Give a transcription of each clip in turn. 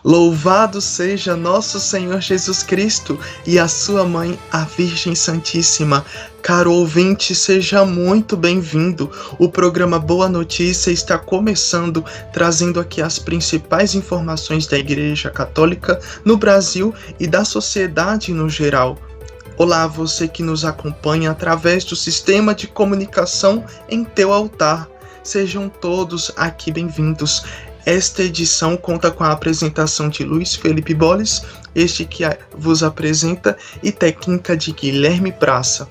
Louvado seja nosso Senhor Jesus Cristo e a sua mãe, a Virgem Santíssima. Caro ouvinte, seja muito bem-vindo. O programa Boa Notícia está começando, trazendo aqui as principais informações da Igreja Católica no Brasil e da sociedade no geral. Olá, você que nos acompanha através do sistema de comunicação em teu altar. Sejam todos aqui bem-vindos. Esta edição conta com a apresentação de Luiz Felipe Boles, este que vos apresenta, e técnica de Guilherme Praça.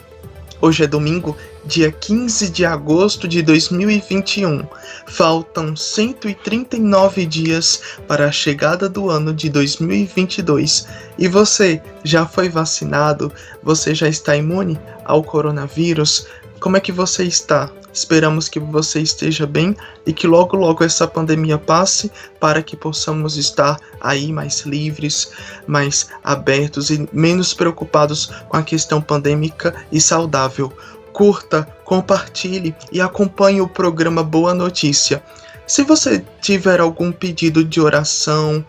Hoje é domingo, dia 15 de agosto de 2021. Faltam 139 dias para a chegada do ano de 2022. E você já foi vacinado? Você já está imune ao coronavírus? Como é que você está? Esperamos que você esteja bem e que logo essa pandemia passe para que possamos estar aí mais livres, mais abertos e menos preocupados com a questão pandêmica e saudável. Curta, compartilhe e acompanhe o programa Boa Notícia. Se você tiver algum pedido de oração,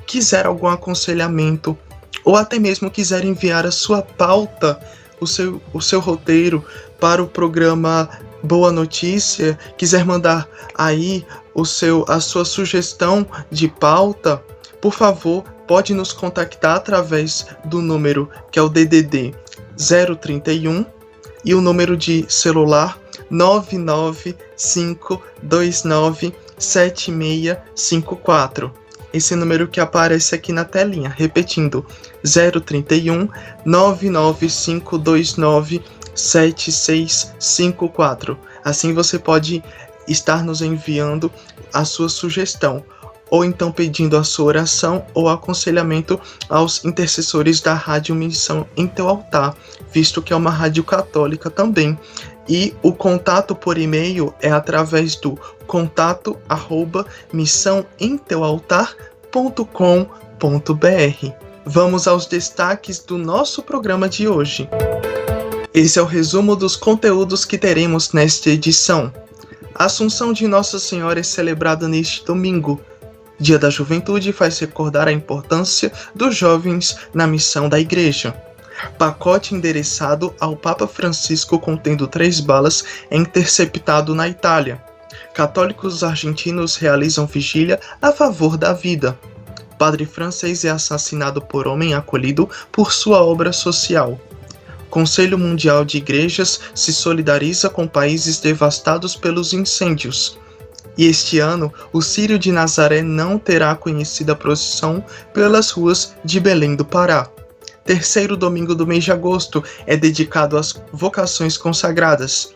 quiser algum aconselhamento ou até mesmo quiser enviar a sua pauta, o seu roteiro para o programa Boa Notícia, quiser mandar aí a sua sugestão de pauta, por favor, pode nos contactar através do número que é o DDD 031 e o número de celular 995297654. Esse número que aparece aqui na telinha, repetindo, 031 995297654. Assim você pode estar nos enviando a sua sugestão, ou então pedindo a sua oração ou aconselhamento aos intercessores da Rádio Missão em Teu Altar, visto que é uma rádio católica também. E o contato por e-mail é através do contato@missãoemteualtar.com.br. Vamos aos destaques do nosso programa de hoje. Esse é o resumo dos conteúdos que teremos nesta edição. A Assunção de Nossa Senhora é celebrada neste domingo. Dia da Juventude faz recordar a importância dos jovens na missão da Igreja. Pacote endereçado ao Papa Francisco contendo 3 balas é interceptado na Itália. Católicos argentinos realizam vigília a favor da vida. Padre francês é assassinado por homem acolhido por sua obra social. Conselho Mundial de Igrejas se solidariza com países devastados pelos incêndios. E este ano, o Círio de Nazaré não terá conhecida procissão pelas ruas de Belém do Pará. Terceiro domingo do mês de agosto é dedicado às vocações consagradas.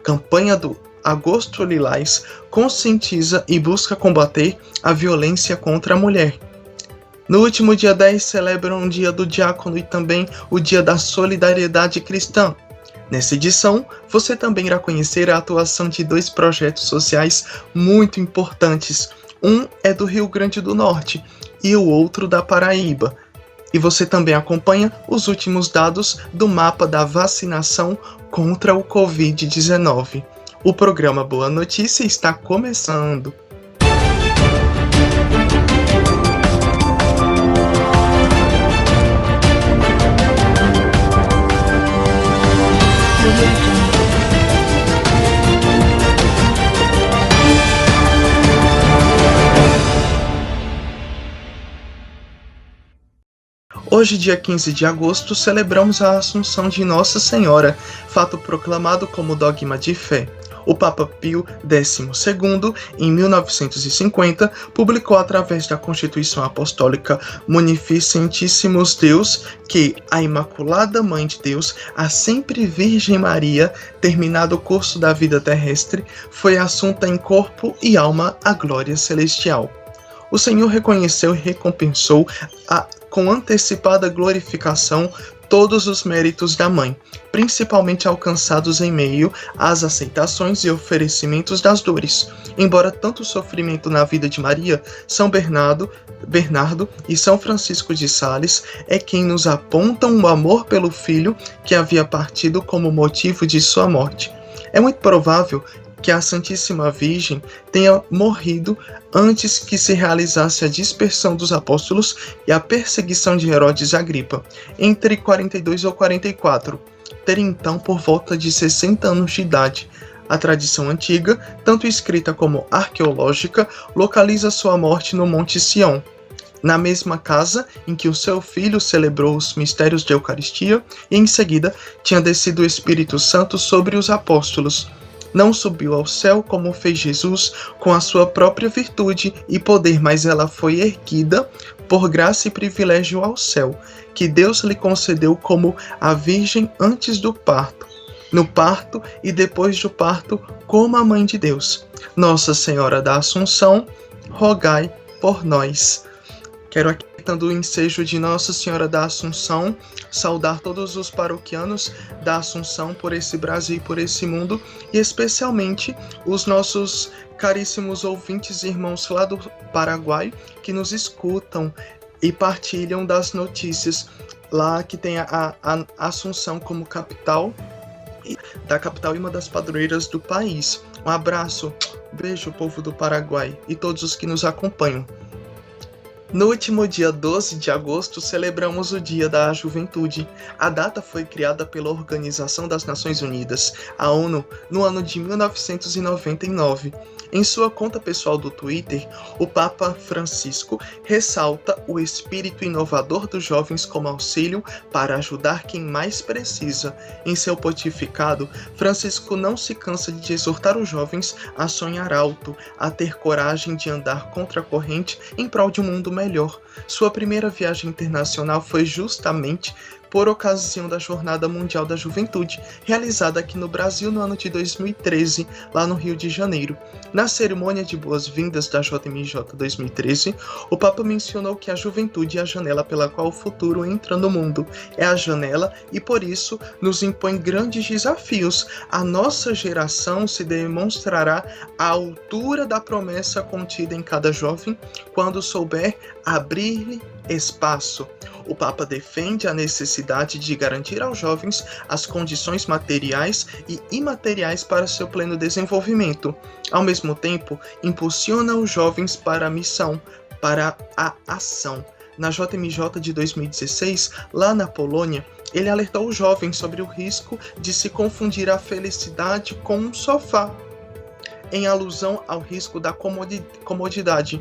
Campanha do Agosto Lilás conscientiza e busca combater a violência contra a mulher. No último dia 10 celebram o Dia do Diácono e também o Dia da Solidariedade Cristã. Nessa edição, você também irá conhecer a atuação de 2 projetos sociais muito importantes. Um é do Rio Grande do Norte e o outro da Paraíba. E você também acompanha os últimos dados do mapa da vacinação contra o Covid-19. O programa Boa Notícia está começando. Hoje, dia 15 de agosto, celebramos a Assunção de Nossa Senhora, fato proclamado como dogma de fé. O Papa Pio XII, em 1950, publicou através da Constituição Apostólica Munificentissimus Deus que a Imaculada Mãe de Deus, a sempre Virgem Maria, terminado o curso da vida terrestre, foi assunta em corpo e alma à glória celestial. O Senhor reconheceu e recompensou com antecipada glorificação todos os méritos da Mãe, principalmente alcançados em meio às aceitações e oferecimentos das dores. Embora tanto sofrimento na vida de Maria, São Bernardo e São Francisco de Sales é quem nos apontam o amor pelo Filho que havia partido como motivo de sua morte. É muito provável que a Santíssima Virgem tenha morrido antes que se realizasse a dispersão dos apóstolos e a perseguição de Herodes Agripa, entre 42 ou 44, ter então por volta de 60 anos de idade. A tradição antiga, tanto escrita como arqueológica, localiza sua morte no Monte Sião, na mesma casa em que o seu filho celebrou os mistérios de Eucaristia e em seguida tinha descido o Espírito Santo sobre os apóstolos. Não subiu ao céu como fez Jesus com a sua própria virtude e poder, mas ela foi erguida por graça e privilégio ao céu, que Deus lhe concedeu como a Virgem antes do parto, no parto e depois do parto como a Mãe de Deus. Nossa Senhora da Assunção, rogai por nós. Quero aqui, dando o ensejo de Nossa Senhora da Assunção, saudar todos os paroquianos da Assunção por esse Brasil e por esse mundo, e especialmente os nossos caríssimos ouvintes e irmãos lá do Paraguai, que nos escutam e partilham das notícias lá que tem a Assunção como capital, da capital e uma das padroeiras do país. Um abraço, beijo povo do Paraguai e todos os que nos acompanham. No último dia 12 de agosto, celebramos o Dia da Juventude. A data foi criada pela Organização das Nações Unidas, a ONU, no ano de 1999. Em sua conta pessoal do Twitter, o Papa Francisco ressalta o espírito inovador dos jovens como auxílio para ajudar quem mais precisa. Em seu pontificado, Francisco não se cansa de exortar os jovens a sonhar alto, a ter coragem de andar contra a corrente em prol de um mundo melhor. Sua primeira viagem internacional foi justamente por ocasião da Jornada Mundial da Juventude, realizada aqui no Brasil no ano de 2013, lá no Rio de Janeiro. Na cerimônia de boas-vindas da JMJ 2013, o Papa mencionou que a juventude é a janela pela qual o futuro entra no mundo. É a janela e, por isso, nos impõe grandes desafios. A nossa geração se demonstrará à altura da promessa contida em cada jovem quando souber abrir-lhe espaço. O Papa defende a necessidade de garantir aos jovens as condições materiais e imateriais para seu pleno desenvolvimento. Ao mesmo tempo, impulsiona os jovens para a missão, para a ação. Na JMJ de 2016, lá na Polônia, ele alertou os jovens sobre o risco de se confundir a felicidade com um sofá, em alusão ao risco da comodidade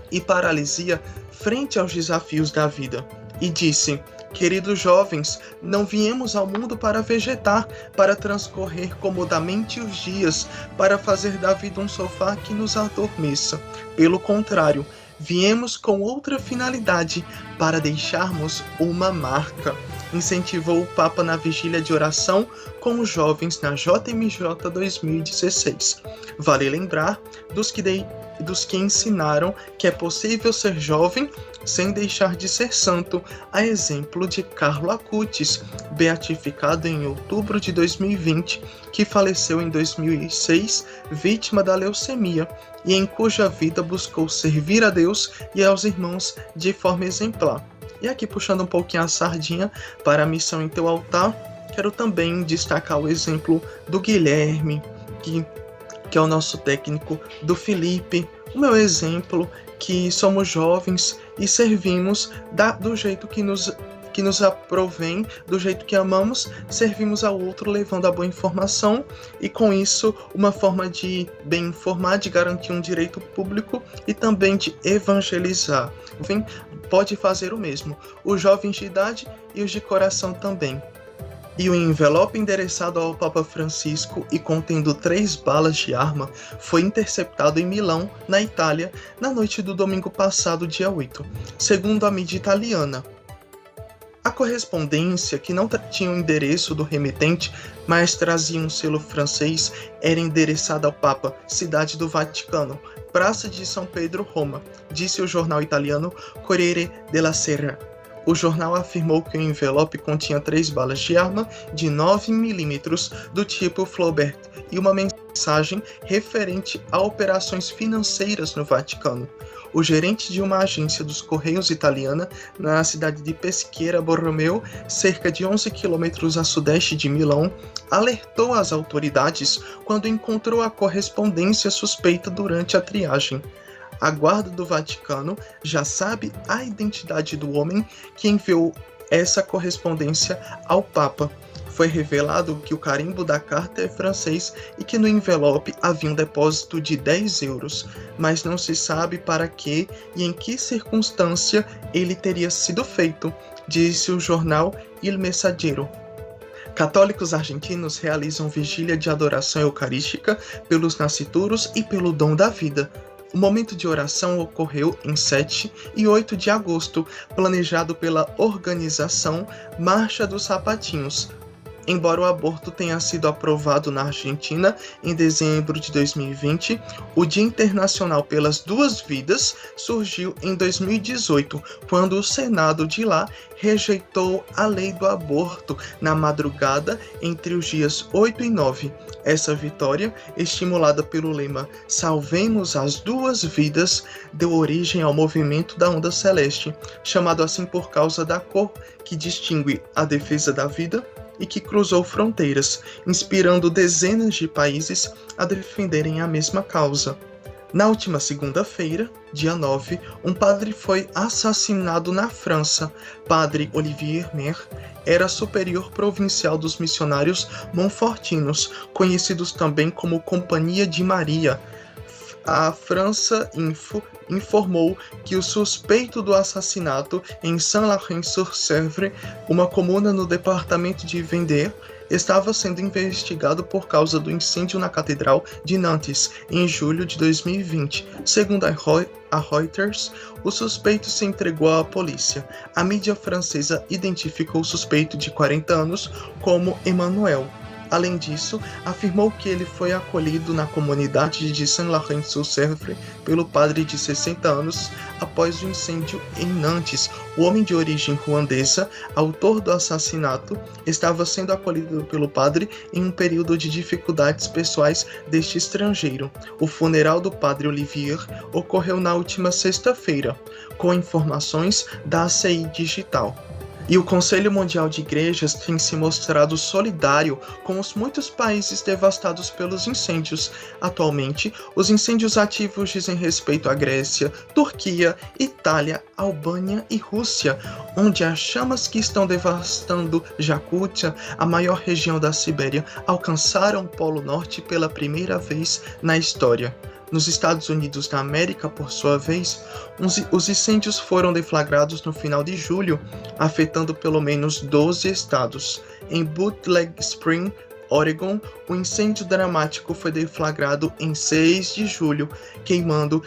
e paralisia frente aos desafios da vida. E disse: queridos jovens, não viemos ao mundo para vegetar, para transcorrer comodamente os dias, para fazer da vida um sofá que nos adormeça. Pelo contrário, viemos com outra finalidade, para deixarmos uma marca. Incentivou o Papa na vigília de oração com os jovens na JMJ 2016. Vale lembrar dos que ensinaram que é possível ser jovem sem deixar de ser santo, a exemplo de Carlo Acutis, beatificado em outubro de 2020, que faleceu em 2006, vítima da leucemia, e em cuja vida buscou servir a Deus e aos irmãos de forma exemplar. E aqui, puxando um pouquinho a sardinha para a missão em teu altar, quero também destacar o exemplo do Guilherme, que é o nosso técnico, do Felipe, o meu exemplo, que somos jovens e servimos do jeito que nos aprovém, do jeito que amamos, servimos ao outro levando a boa informação e com isso uma forma de bem informar, de garantir um direito público e também de evangelizar. Pode fazer o mesmo, os jovens de idade e os de coração também. E o envelope endereçado ao Papa Francisco e contendo 3 balas de arma foi interceptado em Milão, na Itália, na noite do domingo passado, dia 8, segundo a mídia italiana. A correspondência, que não tinha o endereço do remetente, mas trazia um selo francês, era endereçada ao Papa, Cidade do Vaticano, Praça de São Pedro, Roma, disse o jornal italiano Corriere della Sera. O jornal afirmou que o envelope continha 3 balas de arma de 9 mm do tipo Flaubert e uma mensagem referente a operações financeiras no Vaticano. o gerente de uma agência dos Correios italiana na cidade de Peschiera Borromeo, cerca de 11 quilômetros a sudeste de Milão, alertou as autoridades quando encontrou a correspondência suspeita durante a triagem. A guarda do Vaticano já sabe a identidade do homem que enviou essa correspondência ao Papa. Foi revelado que o carimbo da carta é francês e que no envelope havia um depósito de 10 euros, mas não se sabe para que e em que circunstância ele teria sido feito, disse o jornal Il Messaggero. Católicos argentinos realizam vigília de adoração eucarística pelos nascituros e pelo dom da vida. O momento de oração ocorreu em 7 e 8 de agosto, planejado pela organização Marcha dos Sapatinhos. Embora o aborto tenha sido aprovado na Argentina em dezembro de 2020, o Dia Internacional pelas Duas Vidas surgiu em 2018, quando o Senado de lá rejeitou a lei do aborto na madrugada entre os dias 8 e 9. Essa vitória, estimulada pelo lema "Salvemos as duas vidas", deu origem ao movimento da Onda Celeste, chamado assim por causa da cor que distingue a defesa da vida e que cruzou fronteiras, inspirando dezenas de países a defenderem a mesma causa. Na última segunda-feira, dia 9, um padre foi assassinado na França. Padre Olivier Mer era superior provincial dos missionários Montfortinos, conhecidos também como Companhia de Maria. A França Info informou que o suspeito do assassinato em Saint-Laurent-sur-Sèvre, uma comuna no departamento de Vendée, estava sendo investigado por causa do incêndio na Catedral de Nantes, em julho de 2020. Segundo a Reuters, o suspeito se entregou à polícia. A mídia francesa identificou o suspeito de 40 anos como Emmanuel. Além disso, afirmou que ele foi acolhido na comunidade de Saint-Laurent-sur-Sèvre pelo padre de 60 anos após o incêndio em Nantes. O homem de origem ruandesa, autor do assassinato, estava sendo acolhido pelo padre em um período de dificuldades pessoais deste estrangeiro. O funeral do padre Olivier ocorreu na última sexta-feira, com informações da ACI Digital. E o Conselho Mundial de Igrejas tem se mostrado solidário com os muitos países devastados pelos incêndios. Atualmente, os incêndios ativos dizem respeito à Grécia, Turquia, Itália, Albânia e Rússia, onde as chamas que estão devastando Jakútia, a maior região da Sibéria, alcançaram o Polo Norte pela primeira vez na história. Nos Estados Unidos da América, por sua vez, os incêndios foram deflagrados no final de julho, afetando pelo menos 12 estados. Em Bootleg Spring, Oregon, o incêndio dramático foi deflagrado em 6 de julho, queimando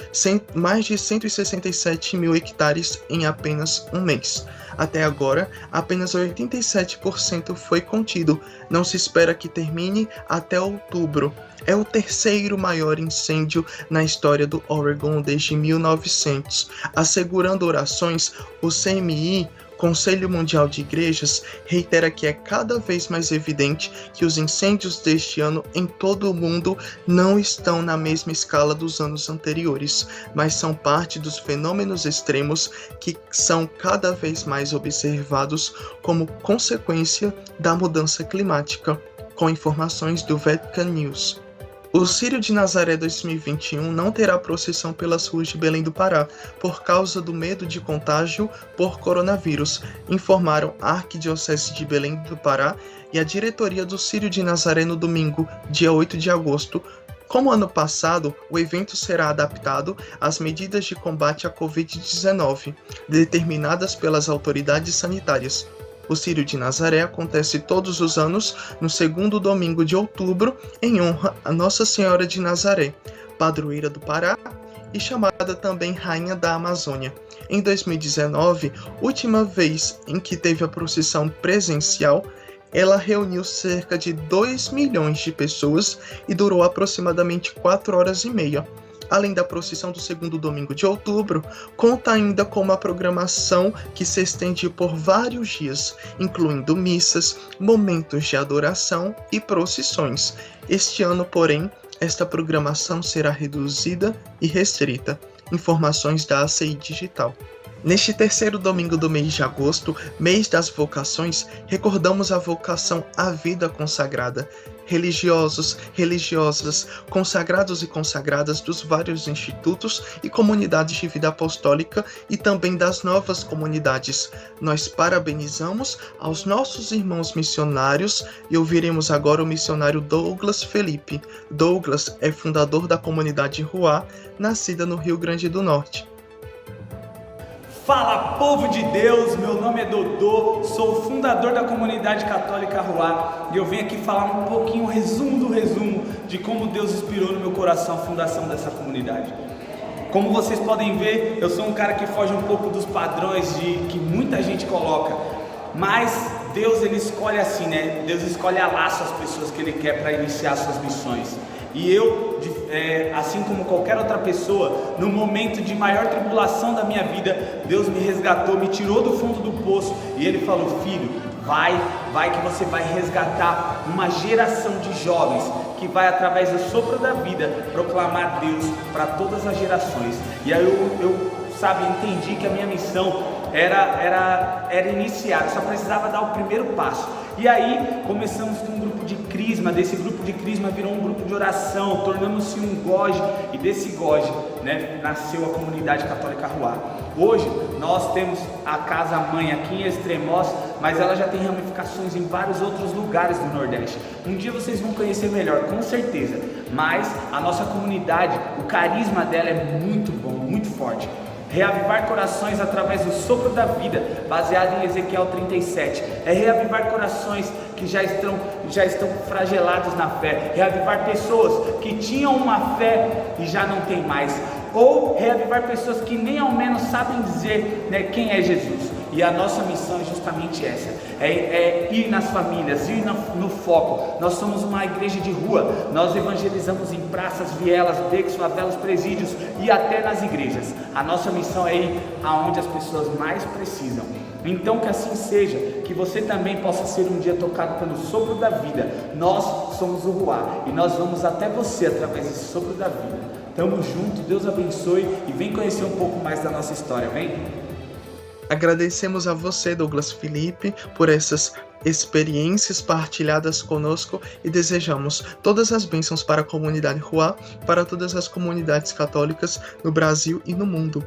mais de 167 mil hectares em apenas um mês. Até agora, apenas 87% foi contido. Não se espera que termine até outubro. É o terceiro maior incêndio na história do Oregon desde 1900. Assegurando orações, o CMI, Conselho Mundial de Igrejas, reitera que é cada vez mais evidente que os incêndios deste ano em todo o mundo não estão na mesma escala dos anos anteriores, mas são parte dos fenômenos extremos que são cada vez mais observados como consequência da mudança climática, com informações do Vatican News. O Círio de Nazaré 2021 não terá procissão pelas ruas de Belém do Pará, por causa do medo de contágio por coronavírus, informaram a Arquidiocese de Belém do Pará e a diretoria do Círio de Nazaré no domingo, dia 8 de agosto. Como ano passado, o evento será adaptado às medidas de combate à Covid-19, determinadas pelas autoridades sanitárias. O Círio de Nazaré acontece todos os anos no segundo domingo de outubro em honra a Nossa Senhora de Nazaré, padroeira do Pará e chamada também Rainha da Amazônia. Em 2019, última vez em que teve a procissão presencial, ela reuniu cerca de 2 milhões de pessoas e durou aproximadamente 4 horas e meia. Além da procissão do segundo domingo de outubro, conta ainda com uma programação que se estende por vários dias, incluindo missas, momentos de adoração e procissões. Este ano, porém, esta programação será reduzida e restrita. informações da ACI Digital. Neste terceiro domingo do mês de agosto, mês das vocações, recordamos a vocação à vida consagrada. Religiosos, religiosas, consagrados e consagradas dos vários institutos e comunidades de vida apostólica e também das novas comunidades. Nós parabenizamos aos nossos irmãos missionários e ouviremos agora o missionário Douglas Felipe. Douglas é fundador da comunidade Ruá, nascida no Rio Grande do Norte. Fala, povo de Deus, meu nome é Dodô, sou o fundador da comunidade católica Ruá e eu venho aqui falar um pouquinho, resumo do resumo de como Deus inspirou no meu coração a fundação dessa comunidade. Como vocês podem ver, eu sou um cara que foge um pouco dos padrões que muita gente coloca, mas Deus ele escolhe assim, né? Deus escolhe a laço as pessoas que ele quer para iniciar suas missões. E eu, assim como qualquer outra pessoa, no momento de maior tribulação da minha vida, Deus me resgatou, me tirou do fundo do poço e Ele falou: filho, vai que você vai resgatar uma geração de jovens que vai, através do sopro da vida, proclamar Deus para todas as gerações. E aí eu entendi que a minha missão era iniciar, só precisava dar o primeiro passo. E aí começamos com um grupo de crisma, desse grupo de crisma virou um grupo de oração, tornamos-se um GOG, e desse GOG, né, nasceu a comunidade católica Ruá. Hoje nós temos a casa mãe aqui em Extremoz, mas ela já tem ramificações em vários outros lugares do Nordeste. Um dia vocês vão conhecer melhor, com certeza, mas a nossa comunidade, o carisma dela é muito bom, muito forte. Reavivar corações através do sopro da vida, baseado em Ezequiel 37. É reavivar corações que já estão flagelados na fé. Reavivar pessoas que tinham uma fé e já não tem mais. Ou reavivar pessoas que nem ao menos sabem dizer, né, quem é Jesus. E a nossa missão é justamente essa, é ir nas famílias, ir no foco. Nós somos uma igreja de rua, nós evangelizamos em praças, vielas, becos, favelas, presídios e até nas igrejas. A nossa missão é ir aonde as pessoas mais precisam. Então que assim seja, que você também possa ser um dia tocado pelo sopro da vida. Nós somos o Ruá e nós vamos até você através desse sopro da vida. Tamo junto, Deus abençoe e vem conhecer um pouco mais da nossa história, vem? Agradecemos a você, Douglas Felipe, por essas experiências partilhadas conosco e desejamos todas as bênçãos para a comunidade Ruá, para todas as comunidades católicas no Brasil e no mundo.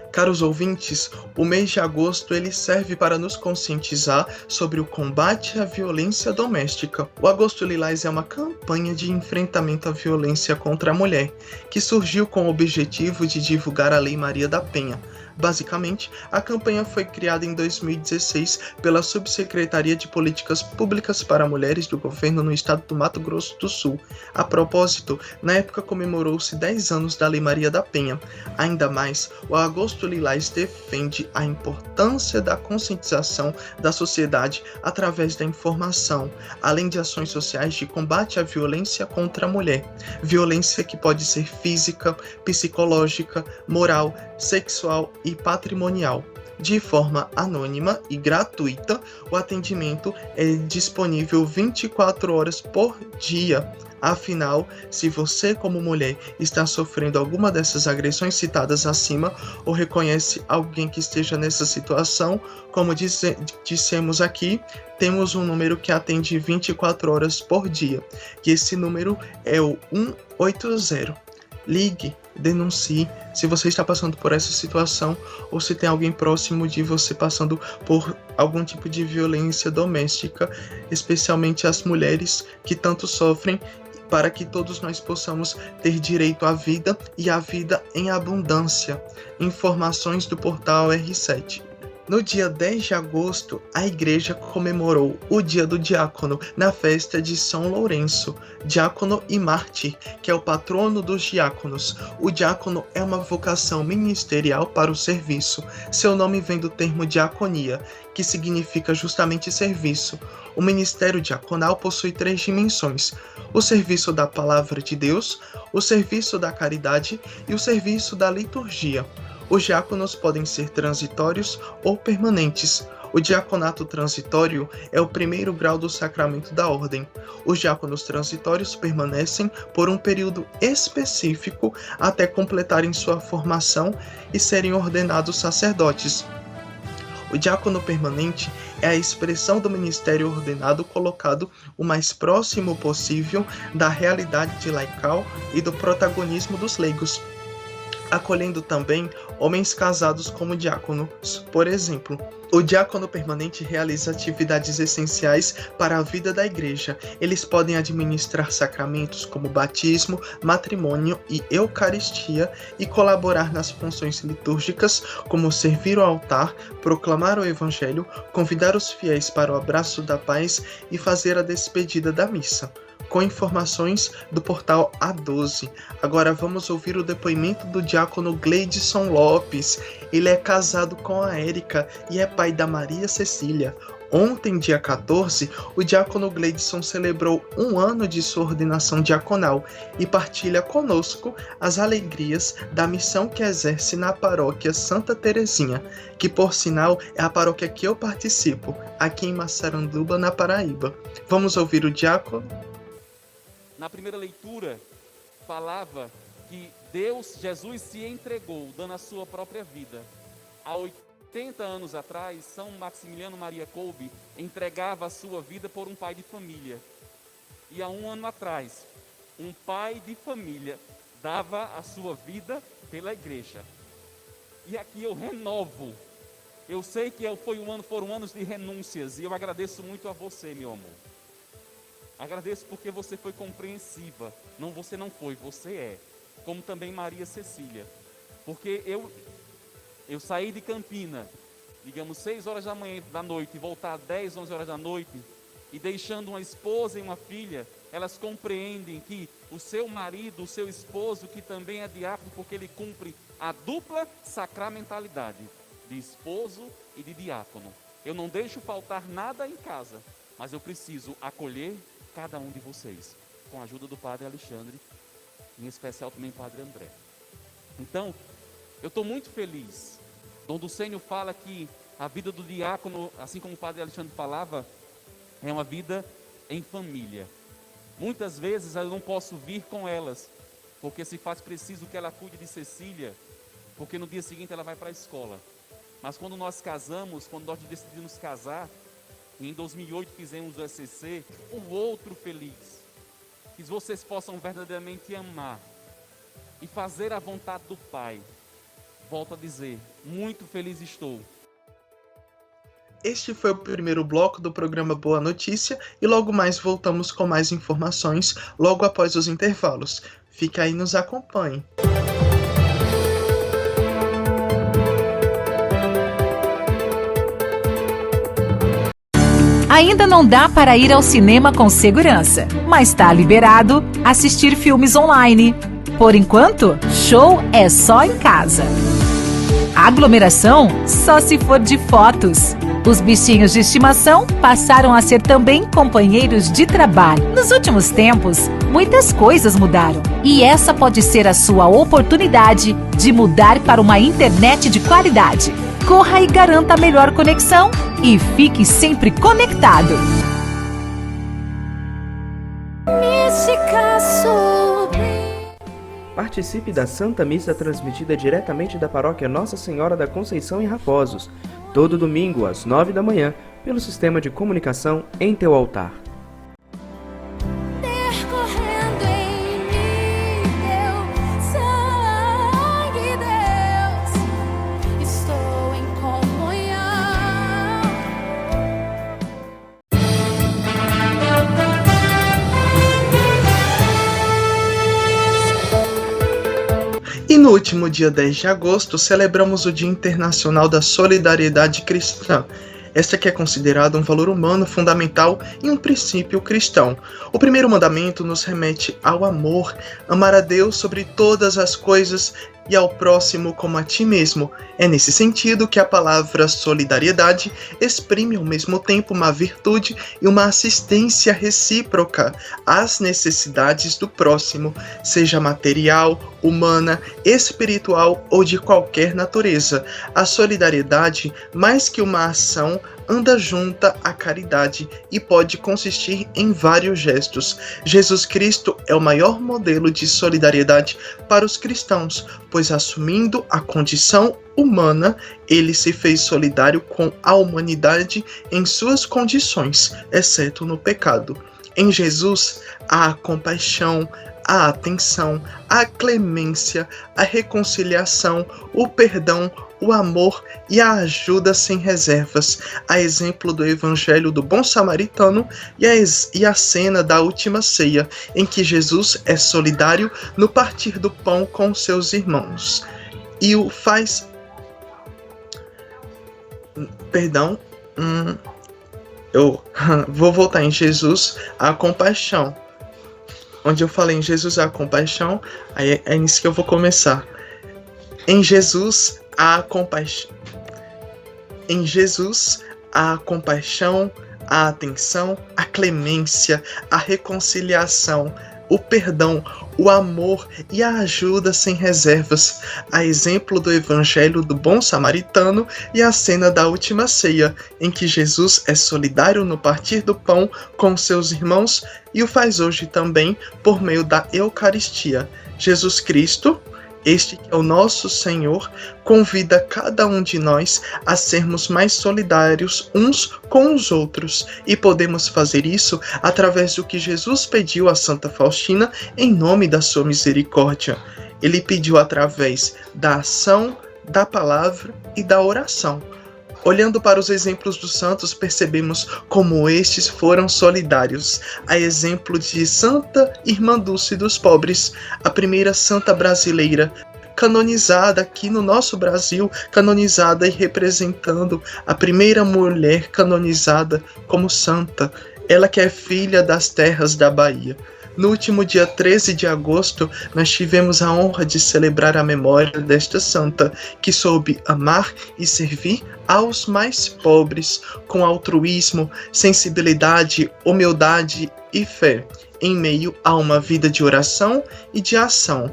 Caros ouvintes, o mês de agosto ele serve para nos conscientizar sobre o combate à violência doméstica. O Agosto Lilás é uma campanha de enfrentamento à violência contra a mulher, que surgiu com o objetivo de divulgar a Lei Maria da Penha. Basicamente, a campanha foi criada em 2016 pela Subsecretaria de Políticas Públicas para Mulheres do Governo no estado do Mato Grosso do Sul. A propósito, na época comemorou-se 10 anos da Lei Maria da Penha. Ainda mais, o Agosto Lilás defende a importância da conscientização da sociedade através da informação, além de ações sociais de combate à violência contra a mulher. Violência que pode ser física, psicológica, moral, sexual e patrimonial. De forma anônima e gratuita, o atendimento é disponível 24 horas por dia. Afinal, se você como mulher está sofrendo alguma dessas agressões citadas acima ou reconhece alguém que esteja nessa situação, como dissemos aqui, temos um número que atende 24 horas por dia. E esse número é o 180. Ligue, denuncie se você está passando por essa situação ou se tem alguém próximo de você passando por algum tipo de violência doméstica, especialmente as mulheres que tanto sofrem, para que todos nós possamos ter direito à vida e à vida em abundância. Informações do portal R7. No dia 10 de agosto, a igreja comemorou o Dia do Diácono na festa de São Lourenço, diácono e mártir, que é o patrono dos diáconos. O diácono é uma vocação ministerial para o serviço. Seu nome vem do termo diaconia, que significa justamente serviço. O ministério diaconal possui 3 dimensões: o serviço da palavra de Deus, o serviço da caridade e o serviço da liturgia. Os diáconos podem ser transitórios ou permanentes. O diaconato transitório é o primeiro grau do sacramento da ordem. Os diáconos transitórios permanecem por um período específico até completarem sua formação e serem ordenados sacerdotes. O diácono permanente é a expressão do ministério ordenado colocado o mais próximo possível da realidade laical e do protagonismo dos leigos, acolhendo também homens casados como diáconos. Por exemplo, o diácono permanente realiza atividades essenciais para a vida da igreja. Eles podem administrar sacramentos como batismo, matrimônio e eucaristia e colaborar nas funções litúrgicas como servir ao altar, proclamar o evangelho, convidar os fiéis para o abraço da paz e fazer a despedida da missa. Com informações do portal A12. Agora vamos ouvir o depoimento do diácono Gleidson Lopes. Ele é casado com a Érica e é pai da Maria Cecília. Ontem, dia 14, o diácono Gleidson celebrou 1 ano de sua ordenação diaconal e partilha conosco as alegrias da missão que exerce na paróquia Santa Terezinha, que por sinal é a paróquia que eu participo, aqui em Massaranduba, na Paraíba. Vamos ouvir o diácono? Na primeira leitura, falava que Jesus se entregou, dando a sua própria vida. Há 80 anos atrás, São Maximiliano Maria Kolbe entregava a sua vida por um pai de família. E há 1 ano atrás, um pai de família dava a sua vida pela igreja. E aqui eu renovo. Eu sei que foram anos de renúncias, e eu agradeço muito a você, meu amor. Agradeço porque você foi compreensiva. Não, você não foi, você é. Como também Maria Cecília. Porque eu saí de Campina, digamos 6 horas da noite, e voltar 10, 11 horas da noite, e deixando uma esposa e uma filha, elas compreendem que o seu marido, o seu esposo, que também é diácono, porque ele cumpre a dupla sacramentalidade de esposo e de diácono. Eu não deixo faltar nada em casa, mas eu preciso acolher cada um de vocês, com a ajuda do Padre Alexandre, em especial também o Padre André. Então, eu estou muito feliz. Dom Ducênio fala que a vida do diácono, assim como o Padre Alexandre falava, é uma vida em família. Muitas vezes eu não posso vir com elas, porque se faz preciso que ela cuide de Cecília, porque no dia seguinte ela vai para a escola. Mas quando nós casamos, quando nós decidimos casar, em 2008 fizemos o ECC, o outro feliz, que vocês possam verdadeiramente amar e fazer a vontade do Pai. Volto a dizer, muito feliz estou. Este foi o primeiro bloco do programa Boa Notícia e logo mais voltamos com mais informações logo após os intervalos. Fique aí e nos acompanhe. Ainda não dá para ir ao cinema com segurança, mas está liberado assistir filmes online. Por enquanto, show é só em casa. Aglomeração só se for de fotos. Os bichinhos de estimação passaram a ser também companheiros de trabalho. Nos últimos tempos, muitas coisas mudaram. E essa pode ser a sua oportunidade de mudar para uma internet de qualidade. Corra e garanta a melhor conexão e fique sempre conectado. Participe da Santa Missa transmitida diretamente da paróquia Nossa Senhora da Conceição em Raposos, todo domingo às 9 da manhã, pelo sistema de comunicação Em Teu Altar. E no último dia 10 de agosto, celebramos o Dia Internacional da Solidariedade Cristã. Esta que é considerada um valor humano fundamental e um princípio cristão. O primeiro mandamento nos remete ao amor, amar a Deus sobre todas as coisas e ao próximo como a ti mesmo. É nesse sentido que a palavra solidariedade exprime ao mesmo tempo uma virtude e uma assistência recíproca às necessidades do próximo, seja material, humana, espiritual ou de qualquer natureza. A solidariedade, mais que uma ação anda junta à caridade e pode consistir em vários gestos. Jesus Cristo é o maior modelo de solidariedade para os cristãos, pois assumindo a condição humana, ele se fez solidário com a humanidade em suas condições, exceto no pecado. Em Jesus há a compaixão, a atenção, a clemência, a reconciliação, o perdão, o amor e a ajuda sem reservas, a exemplo do Evangelho do Bom Samaritano e a cena da Última Ceia, em que Jesus é solidário no partir do pão com seus irmãos. E o faz... Perdão, eu vou voltar em Jesus, a compaixão. Onde eu falei em Jesus a compaixão, aí é nisso que eu vou começar. Em Jesus a compaixão. Em Jesus a compaixão, a atenção, a clemência, a reconciliação, o perdão, o amor e a ajuda sem reservas, a exemplo do Evangelho do Bom Samaritano e a cena da Última Ceia, em que Jesus é solidário no partir do pão com seus irmãos e o faz hoje também por meio da Eucaristia. Jesus Cristo, este que é o nosso Senhor, convida cada um de nós a sermos mais solidários uns com os outros, e podemos fazer isso através do que Jesus pediu a Santa Faustina em nome da sua misericórdia. Ele pediu através da ação, da palavra e da oração. Olhando para os exemplos dos santos, percebemos como estes foram solidários. A exemplo de Santa Irmã Dulce dos Pobres, a primeira santa brasileira, canonizada aqui no nosso Brasil, canonizada e representando a primeira mulher canonizada como santa, ela que é filha das terras da Bahia. No último dia 13 de agosto, nós tivemos a honra de celebrar a memória desta santa, que soube amar e servir aos mais pobres, com altruísmo, sensibilidade, humildade e fé, em meio a uma vida de oração e de ação.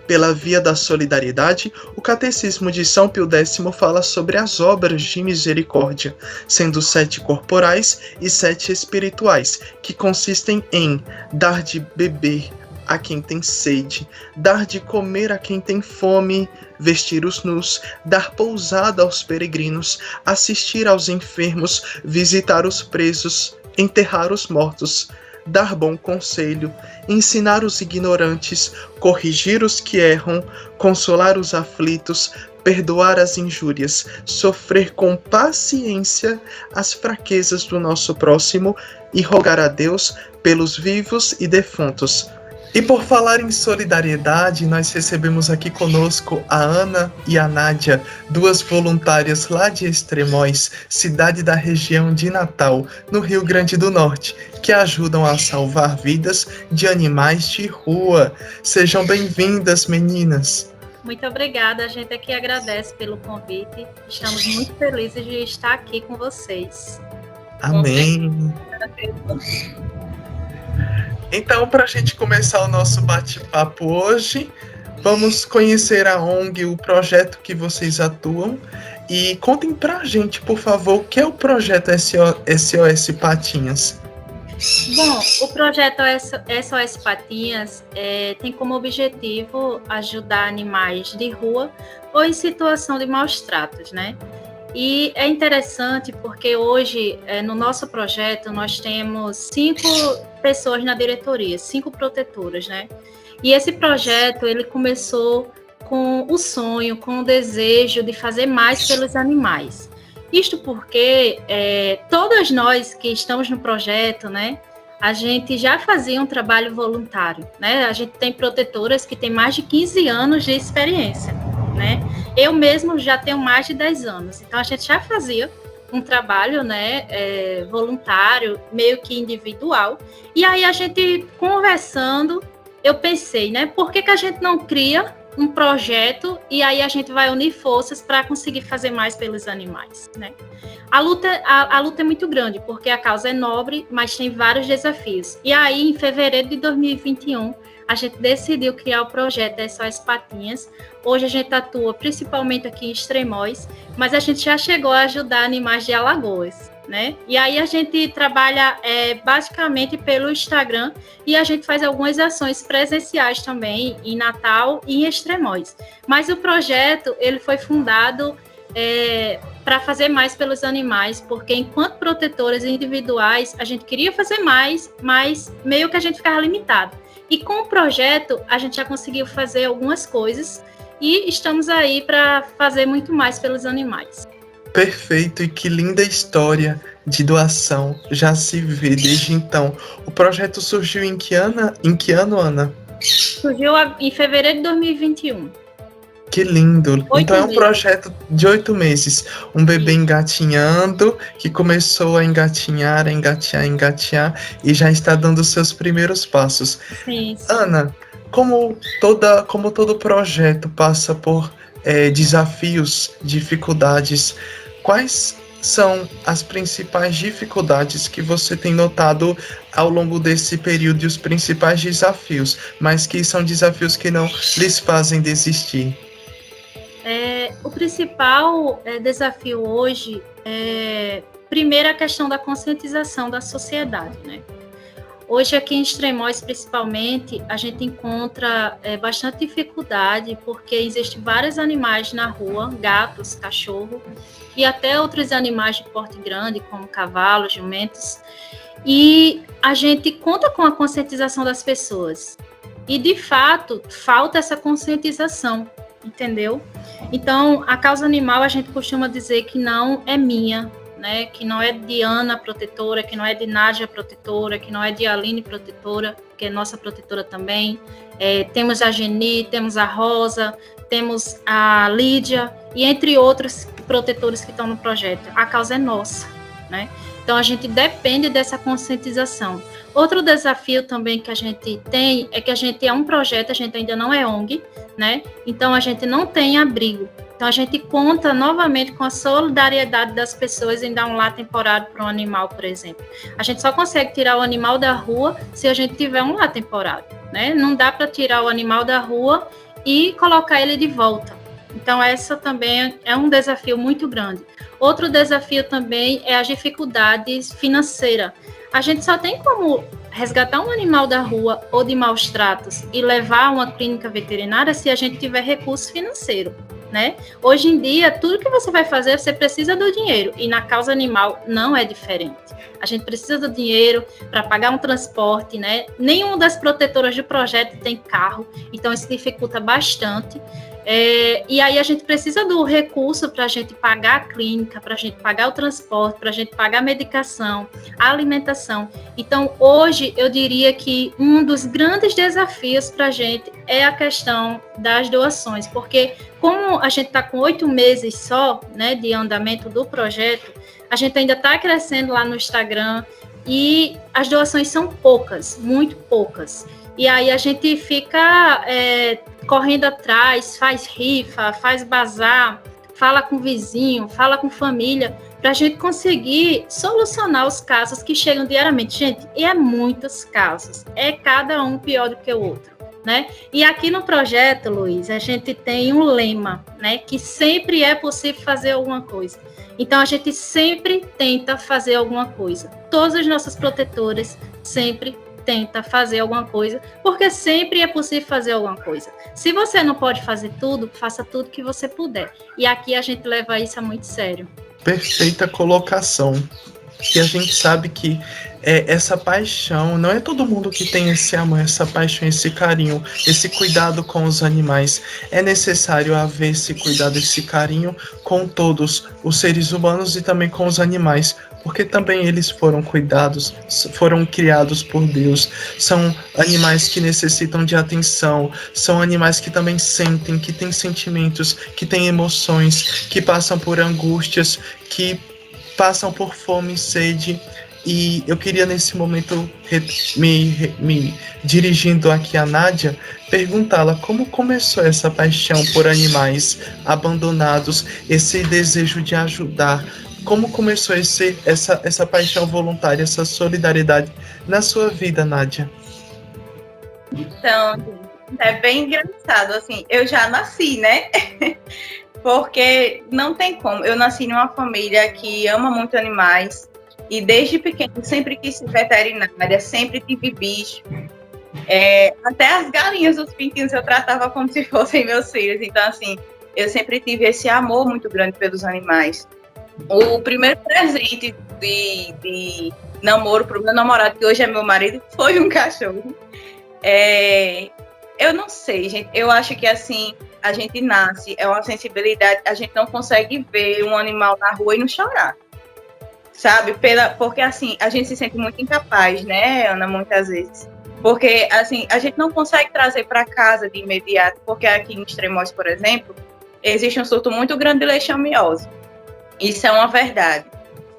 Pela via da solidariedade, o Catecismo de São Pio X fala sobre as obras de misericórdia, sendo 7 corporais e 7 espirituais, que consistem em dar de beber a quem tem sede, dar de comer a quem tem fome, vestir os nus, dar pousada aos peregrinos, assistir aos enfermos, visitar os presos, enterrar os mortos, dar bom conselho, ensinar os ignorantes, corrigir os que erram, consolar os aflitos, perdoar as injúrias, sofrer com paciência as fraquezas do nosso próximo e rogar a Deus pelos vivos e defuntos. E por falar em solidariedade, nós recebemos aqui conosco a Ana e a Nádia, duas voluntárias lá de Extremóis, cidade da região de Natal, no Rio Grande do Norte, que ajudam a salvar vidas de animais de rua. Sejam bem-vindas, meninas. Muito obrigada, a gente aqui agradece pelo convite. Estamos muito felizes de estar aqui com vocês. Amém. Então, para a gente começar o nosso bate-papo hoje, vamos conhecer a ONG, o projeto que vocês atuam. E contem para a gente, por favor, o que é o projeto SOS Patinhas. Bom, o projeto SOS Patinhas tem como objetivo ajudar animais de rua ou em situação de maus tratos, né? E é interessante porque hoje, no nosso projeto, nós temos 5 pessoas na diretoria, 5 protetoras, né? E esse projeto, ele começou com o sonho, com o desejo de fazer mais pelos animais. Isto porque todas nós que estamos no projeto, né, a gente já fazia um trabalho voluntário, né? A gente tem protetoras que têm mais de 15 anos de experiência, né? Eu mesmo já tenho mais de 10 anos, então a gente já fazia um trabalho, né, voluntário, meio que individual, e aí a gente conversando, eu pensei, né, por que a gente não cria um projeto e aí a gente vai unir forças para conseguir fazer mais pelos animais, né? A luta é muito grande, porque a causa é nobre, mas tem vários desafios. E aí, em fevereiro de 2021, a gente decidiu criar o projeto SOS Patinhas. Hoje a gente atua principalmente aqui em Extremóis, mas a gente já chegou a ajudar animais de Alagoas. né? E aí a gente trabalha basicamente pelo Instagram e a gente faz algumas ações presenciais também em Natal e em Extremóis. Mas o projeto ele foi fundado para fazer mais pelos animais, porque enquanto protetoras individuais a gente queria fazer mais, mas meio que a gente ficava limitado. E com o projeto a gente já conseguiu fazer algumas coisas e estamos aí para fazer muito mais pelos animais. Perfeito, e que linda história de doação já se vê desde então. O projeto surgiu em que ano, Ana? Surgiu em fevereiro de 2021. Que lindo! 8 Então é um meses. projeto de 8 meses. Um bebê engatinhando, que começou a engatinhar, engatear, e já está dando seus primeiros passos. Sim. Ana, como todo projeto passa por desafios, dificuldades, quais são as principais dificuldades que você tem notado ao longo desse período e os principais desafios, mas que são desafios que não lhes fazem desistir? O principal desafio hoje primeiro, a questão da conscientização da sociedade, né? Hoje, aqui em Extremóis, principalmente, a gente encontra bastante dificuldade, porque existem vários animais na rua, gatos, cachorro, e até outros animais de porte grande, como cavalos, jumentos, e a gente conta com a conscientização das pessoas. E, de fato, falta essa conscientização, entendeu? Então, a causa animal, a gente costuma dizer que não é minha, né, que não é de Ana protetora, que não é de Nádia protetora, que não é de Aline protetora, que é nossa protetora também. Temos a Geni, temos a Rosa, temos a Lídia, e entre outros protetores que estão no projeto. A causa é nossa, né? Então, a gente depende dessa conscientização. Outro desafio também que a gente tem é que a gente é um projeto, a gente ainda não é ONG, né? Então, a gente não tem abrigo. Então, a gente conta novamente com a solidariedade das pessoas em dar um lar temporário para um animal, por exemplo. A gente só consegue tirar o animal da rua se a gente tiver um lar temporário, né? Não dá para tirar o animal da rua e colocar ele de volta. Então, essa também é um desafio muito grande. Outro desafio também é as dificuldades financeiras. A gente só tem como resgatar um animal da rua ou de maus tratos e levar a uma clínica veterinária se a gente tiver recurso financeiro, né? Hoje em dia, tudo que você vai fazer, você precisa do dinheiro. E na causa animal não é diferente. A gente precisa do dinheiro para pagar um transporte, né? Nenhuma das protetoras do projeto tem carro, então isso dificulta bastante. E aí a gente precisa do recurso para a gente pagar a clínica, para a gente pagar o transporte, para a gente pagar a medicação, a alimentação. Então, hoje, eu diria que um dos grandes desafios para a gente é a questão das doações, porque como a gente está com 8 meses só, né, de andamento do projeto, a gente ainda está crescendo lá no Instagram e as doações são poucas, muito poucas. E aí a gente fica correndo atrás, faz rifa, faz bazar, fala com o vizinho, fala com família, para a gente conseguir solucionar os casos que chegam diariamente. Gente, e é muitos casos, é cada um pior do que o outro, né? E aqui no projeto, Luiz, a gente tem um lema, né, que sempre é possível fazer alguma coisa. Então, a gente sempre tenta fazer alguma coisa. Todos os nossos protetores sempre tenta fazer alguma coisa, porque sempre é possível fazer alguma coisa. Se você não pode fazer tudo, faça tudo que você puder. E aqui a gente leva isso a muito sério. Perfeita colocação. E a gente sabe que essa paixão, não é todo mundo que tem esse amor, essa paixão, esse carinho, esse cuidado com os animais. É necessário haver esse cuidado, esse carinho com todos os seres humanos e também com os animais, porque também eles foram cuidados, foram criados por Deus. São animais que necessitam de atenção, são animais que também sentem, que têm sentimentos, que têm emoções, que passam por angústias, que passam por fome e sede. E eu queria nesse momento, me dirigindo aqui a Nádia, perguntá-la como começou essa paixão por animais abandonados, esse desejo de ajudar. Como começou essa paixão voluntária, essa solidariedade na sua vida, Nádia? Então, é bem engraçado, assim, eu já nasci, né? Porque não tem como. Eu nasci numa família que ama muito animais. E desde pequeno sempre quis ser veterinária, sempre tive bicho. Até as galinhas, os pintinhos, eu tratava como se fossem meus filhos. Então, assim, eu sempre tive esse amor muito grande pelos animais. O primeiro presente de namoro para o meu namorado, que hoje é meu marido, foi um cachorro. Eu não sei, gente. Eu acho que, assim, a gente nasce, é uma sensibilidade, a gente não consegue ver um animal na rua e não chorar. Sabe? Porque, assim, a gente se sente muito incapaz, né, Ana, muitas vezes. Porque, assim, a gente não consegue trazer para casa de imediato, porque aqui em Extremóis, por exemplo, existe um surto muito grande de leishmaniose. Isso é uma verdade.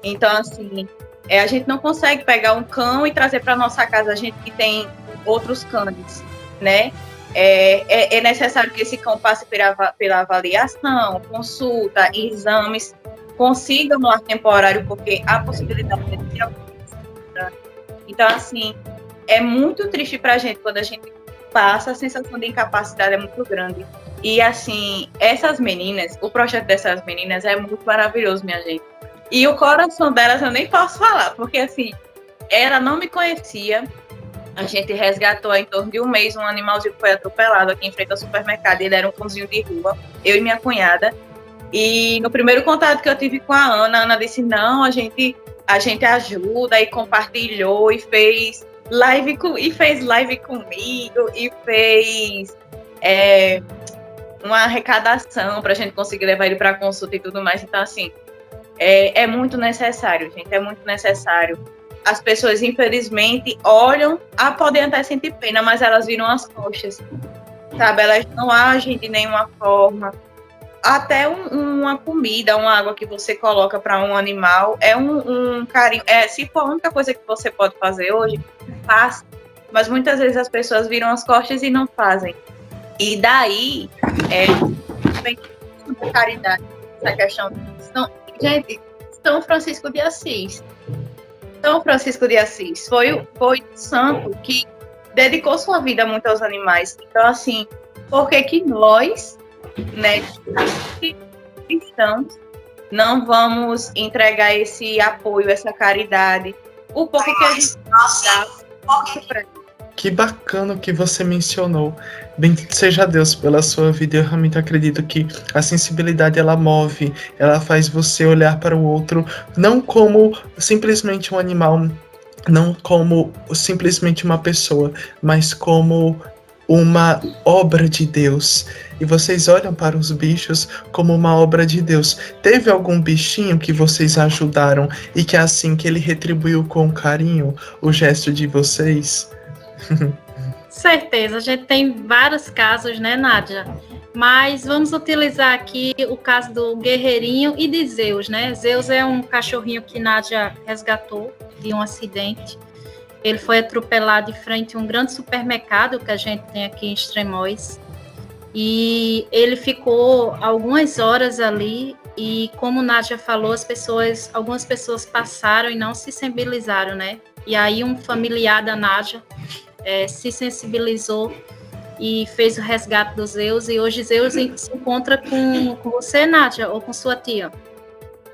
Então, assim, a gente não consegue pegar um cão e trazer para nossa casa, a gente que tem outros cães, né? É necessário que esse cão passe pela avaliação, consulta, exames, consiga no lar temporário, porque há possibilidade de ter alguma. Então, assim, é muito triste para a gente quando a gente passa, a sensação de incapacidade é muito grande. E, assim, essas meninas, o projeto dessas meninas é muito maravilhoso, minha gente. E o coração delas eu nem posso falar, porque, assim, ela não me conhecia. A gente resgatou há em torno de um mês um animalzinho que foi atropelado aqui em frente ao supermercado. Ele era um cãozinho de rua, eu e minha cunhada. E no primeiro contato que eu tive com a Ana disse, não, a gente ajuda, e compartilhou, e fez live comigo, e fez uma arrecadação para a gente conseguir levar ele para consulta e tudo mais. Então, assim, é muito necessário, gente, é muito necessário. As pessoas, infelizmente, olham, podem até sentir pena, mas elas viram as costas, sabe? Elas não agem de nenhuma forma. Até uma comida, uma água que você coloca para um animal, é um carinho. Se for a única coisa que você pode fazer hoje, faça. Mas muitas vezes as pessoas viram as costas e não fazem. E daí, vem a caridade, essa questão. Gente, São Francisco de Assis. São Francisco de Assis foi o santo que dedicou sua vida muito aos animais. Então, assim, por que nós, né, cristãos, não vamos entregar esse apoio, essa caridade? O pouco que a gente dá para ele. Que bacana o que você mencionou. Bendito seja Deus pela sua vida. Eu realmente acredito que a sensibilidade, ela move, ela faz você olhar para o outro, não como simplesmente um animal, não como simplesmente uma pessoa, mas como uma obra de Deus. E vocês olham para os bichos como uma obra de Deus. Teve algum bichinho que vocês ajudaram e que assim que ele retribuiu com carinho o gesto de vocês? Certeza, a gente tem vários casos, né, Nádia? Mas vamos utilizar aqui o caso do Guerreirinho e de Zeus, né? Zeus é um cachorrinho que Nádia resgatou de um acidente. Ele foi atropelado em frente a um grande supermercado que a gente tem aqui em Extremóis. E ele ficou algumas horas ali e, como Nádia falou, algumas pessoas passaram e não se sensibilizaram, né? E aí um familiar da Nádia se sensibilizou e fez o resgate do Zeus, e hoje Zeus se encontra com você, Nádia, ou com sua tia?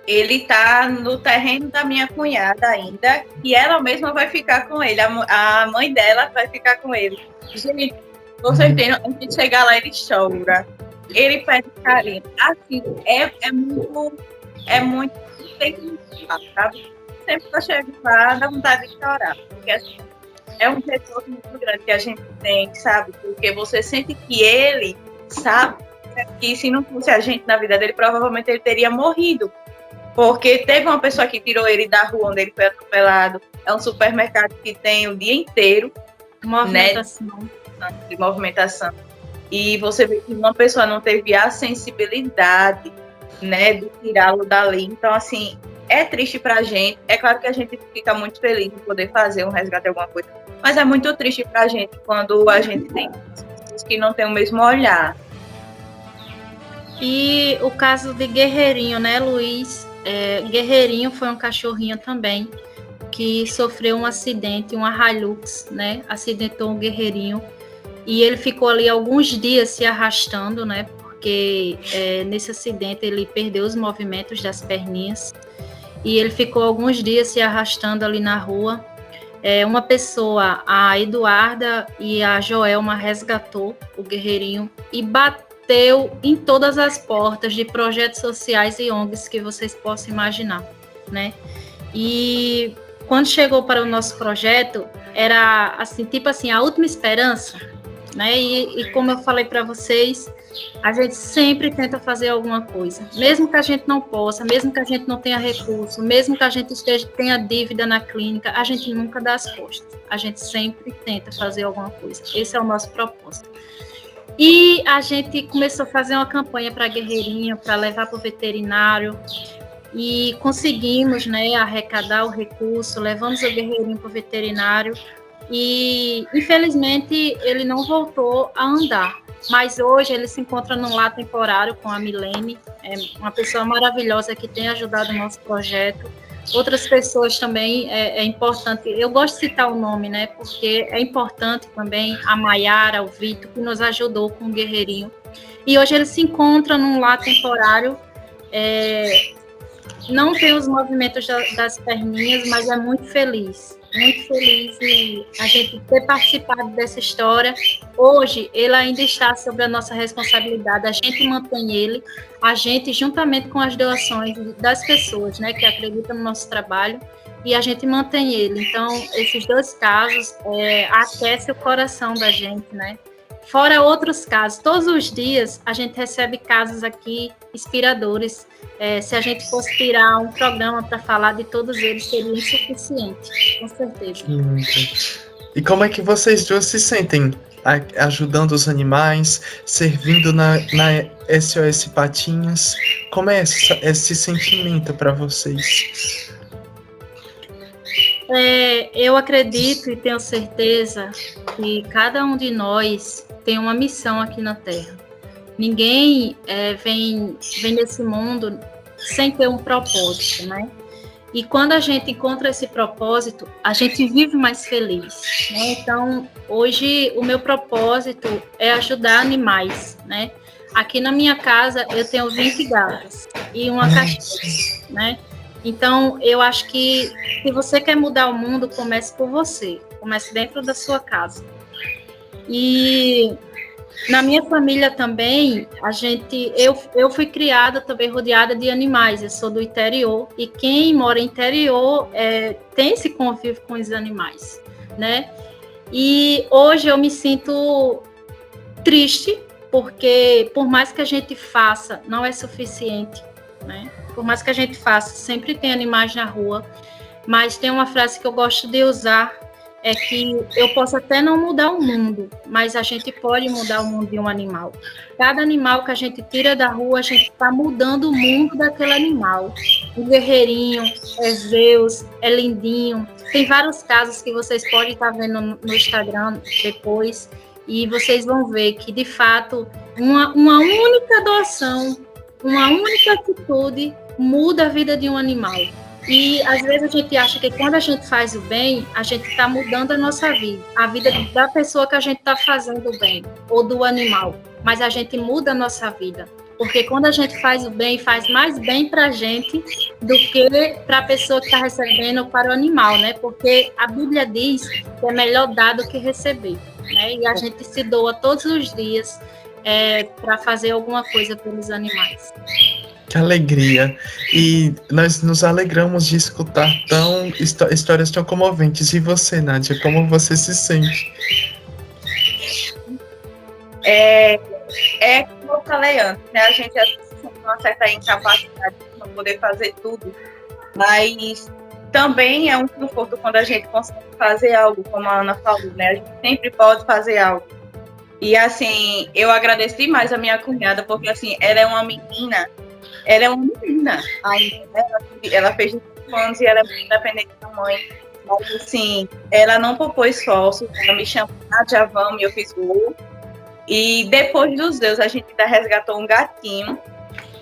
Ele está no terreno da minha cunhada ainda, e ela mesma vai ficar com ele, a mãe dela vai ficar com ele. Gente, vocês têm, a gente chegar lá, ele chora, ele pede carinho, assim, é muito, tem que falar, sabe? Sempre que eu chego lá, dá vontade de chorar, porque assim, é um retorno muito grande que a gente tem, sabe? Porque você sente que ele sabe que se não fosse a gente na vida dele, provavelmente ele teria morrido. Porque teve uma pessoa que tirou ele da rua onde ele foi atropelado. É um supermercado que tem o dia inteiro, movimentação, né, de movimentação. E você vê que uma pessoa não teve a sensibilidade, né, de tirá-lo dali. Então, assim, é triste pra gente. É claro que a gente fica muito feliz de poder fazer um resgate, alguma coisa. Mas é muito triste pra gente quando a gente tem pessoas que não têm o mesmo olhar. E o caso de Guerreirinho, né, Luiz? Guerreirinho foi um cachorrinho também que sofreu um acidente, uma Hilux, né? Acidentou um Guerreirinho. E ele ficou ali alguns dias se arrastando, né? Porque nesse acidente ele perdeu os movimentos das perninhas. e ele ficou alguns dias se arrastando ali na rua. Uma pessoa, a Eduarda e a Joelma, resgatou o guerreirinho e bateu em todas as portas de projetos sociais e ONGs que vocês possam imaginar, né? E quando chegou para o nosso projeto, era assim, tipo assim, a última esperança, né? E como eu falei para vocês, a gente sempre tenta fazer alguma coisa, mesmo que a gente não possa, mesmo que a gente não tenha recurso, mesmo que a gente tenha dívida na clínica, a gente nunca dá as costas, a gente sempre tenta fazer alguma coisa. Esse é o nosso propósito. E a gente começou a fazer uma campanha para Guerreirinho, para levar para o veterinário, e conseguimos, né, arrecadar o recurso, levamos o Guerreirinho para o veterinário, e infelizmente ele não voltou a andar, mas hoje ele se encontra num lar temporário com a Milene, uma pessoa maravilhosa que tem ajudado o nosso projeto. Outras pessoas também, é importante, eu gosto de citar o nome, né, porque é importante também a Maiara, o Vitor, que nos ajudou com o Guerreirinho, e hoje ele se encontra num lar temporário, não tem os movimentos das perninhas, mas é muito feliz e a gente ter participado dessa história. Hoje, ele ainda está sob a nossa responsabilidade, a gente mantém ele, a gente, juntamente com as doações das pessoas, né, que acreditam no nosso trabalho, e a gente mantém ele. Então, esses 2 casos aquecem o coração da gente, né? Fora outros casos, todos os dias a gente recebe casos aqui inspiradores. Se a gente fosse tirar um programa para falar de todos eles, seria insuficiente, com certeza. E como é que vocês duas se sentem ajudando os animais, servindo na SOS Patinhas? Como é esse sentimento para vocês? Eu acredito e tenho certeza que cada um de nós tem uma missão aqui na Terra. Ninguém vem nesse mundo sem ter um propósito, né? E quando a gente encontra esse propósito, a gente vive mais feliz, né? Então, hoje, o meu propósito é ajudar animais, né? Aqui na minha casa, eu tenho 20 gatos e uma cachorra, né? Então, eu acho que se você quer mudar o mundo, comece por você. Comece dentro da sua casa. E na minha família também, eu fui criada também rodeada de animais. Eu sou do interior e quem mora no interior tem esse convívio com os animais, né? E hoje eu me sinto triste porque por mais que a gente faça, não é suficiente, né? Por mais que a gente faça, sempre tem animais na rua, mas tem uma frase que eu gosto de usar, é que eu posso até não mudar o mundo, mas a gente pode mudar o mundo de um animal. Cada animal que a gente tira da rua, a gente está mudando o mundo daquele animal. O Guerreirinho, Zeus, Lindinho. Tem vários casos que vocês podem estar vendo no Instagram depois, e vocês vão ver que, de fato, uma única doação, uma única atitude muda a vida de um animal. E às vezes a gente acha que quando a gente faz o bem, a gente está mudando a nossa vida, a vida da pessoa que a gente está fazendo o bem, ou do animal, mas a gente muda a nossa vida, porque quando a gente faz o bem, faz mais bem para a gente do que para a pessoa que está recebendo ou para o animal, né? Porque a Bíblia diz que é melhor dar do que receber, né? E a gente se doa todos os dias para fazer alguma coisa pelos animais. Que alegria! E nós nos alegramos de escutar histórias tão comoventes. E você, Nádia, como você se sente? Como eu falei antes, né? A gente tem uma certa incapacidade de não poder fazer tudo, mas também é um conforto quando a gente consegue fazer algo, como a Ana falou, né? A gente sempre pode fazer algo. E, assim, eu agradeço demais a minha cunhada, porque, assim, ela é uma menina ainda, né? Ela fez 5 anos e ela é muito independente da mãe. Mas, assim, ela não poupou esforço, ela me chamou, Nádia, vamos, e eu fiz gol. E depois dos Deus, a gente ainda resgatou um gatinho.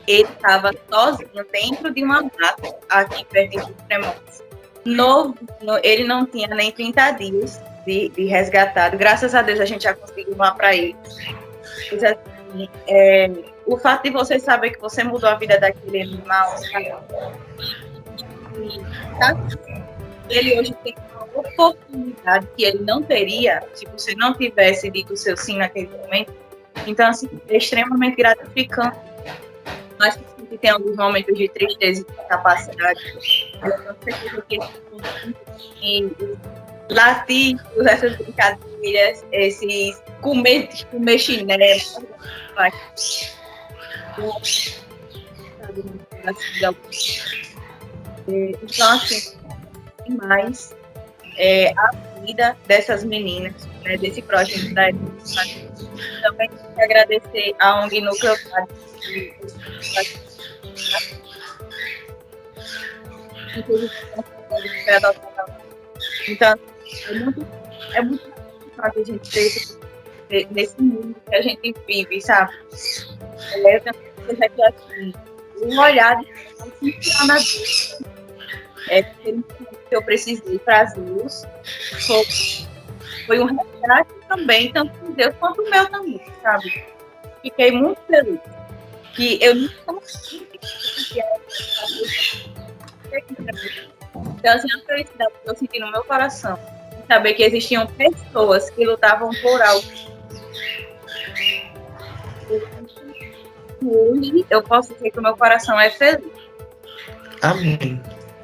Ele estava sozinho dentro de uma mata, aqui perto de Tremores. Novo, ele não tinha nem 30 dias de resgatado. Graças a Deus, a gente já conseguiu lá para ele. Mas, assim, o fato de você saber que você mudou a vida daquele animal, sabe? Ele hoje tem uma oportunidade que ele não teria se você não tivesse dito o seu sim naquele momento. Então, assim, é extremamente gratificante. Mas que tem alguns momentos de tristeza e de incapacidade. Eu tenho certeza que latir, essas brincadeiras, esses comer chinelo, então, assim, mais a vida dessas meninas, né, desse projeto da educação. Também quero agradecer a ONG Núcleo então, é muito importante a gente ter nesse mundo que a gente vive, sabe? Eu também aqui assim, um olhar de na que eu precisei trazê-los. Foi um resgate também, tanto de Deus quanto o meu também, sabe? Fiquei muito feliz. Que eu nunca consegui. Então, assim, a felicidade que eu senti no meu coração, saber que existiam pessoas que lutavam por algo. Hoje, eu posso dizer que o meu coração é feliz. Amém.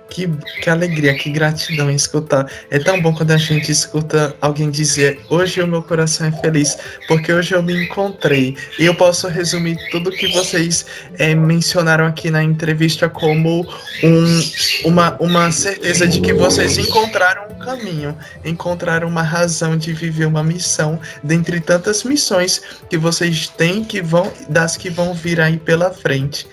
Que alegria, que gratidão em escutar. É tão bom quando a gente escuta alguém dizer: hoje o meu coração é feliz, porque hoje eu me encontrei. E eu posso resumir tudo que vocês mencionaram aqui na entrevista como uma certeza de que vocês encontraram um caminho, encontraram uma razão de viver uma missão, dentre tantas missões que vocês têm, das que vão vir aí pela frente.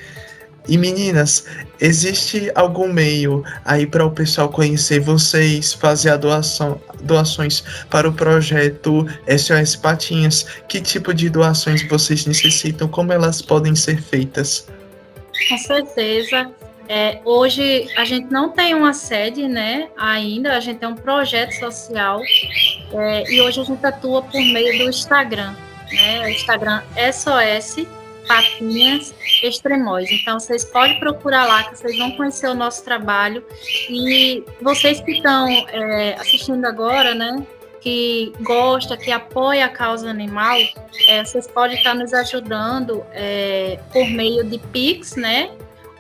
E meninas, existe algum meio aí para o pessoal conhecer vocês, fazer doações para o projeto SOS Patinhas? Que tipo de doações vocês necessitam? Como elas podem ser feitas? Com certeza. Hoje a gente não tem uma sede, né, ainda, a gente tem um projeto social e hoje a gente atua por meio do Instagram, né, o Instagram SOS Patinhas Extremóis. Então, vocês podem procurar lá, que vocês vão conhecer o nosso trabalho. E vocês que estão assistindo agora, né, que gosta, que apoia a causa animal, vocês podem estar nos ajudando por meio de Pix, né?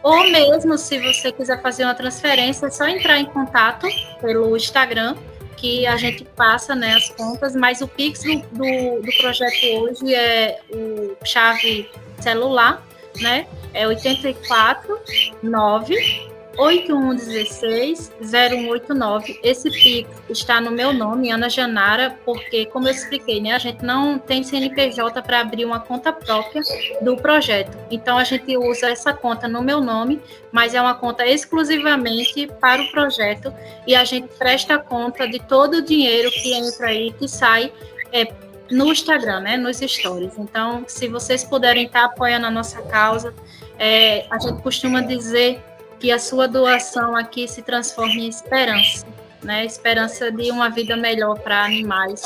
Ou mesmo, se você quiser fazer uma transferência, é só entrar em contato pelo Instagram, que a gente passa, né, as contas, mas o Pix do projeto hoje é o chave celular, né? É 849-8116-0189. Esse Pix está no meu nome, Ana Janara, porque, como eu expliquei, né, a gente não tem CNPJ para abrir uma conta própria do projeto. Então, a gente usa essa conta no meu nome, mas é uma conta exclusivamente para o projeto, e a gente presta conta de todo o dinheiro que entra aí, que sai no Instagram, né, nos stories. Então, se vocês puderem estar apoiando a nossa causa, a gente costuma dizer que a sua doação aqui se transforma em esperança, né? Esperança de uma vida melhor para animais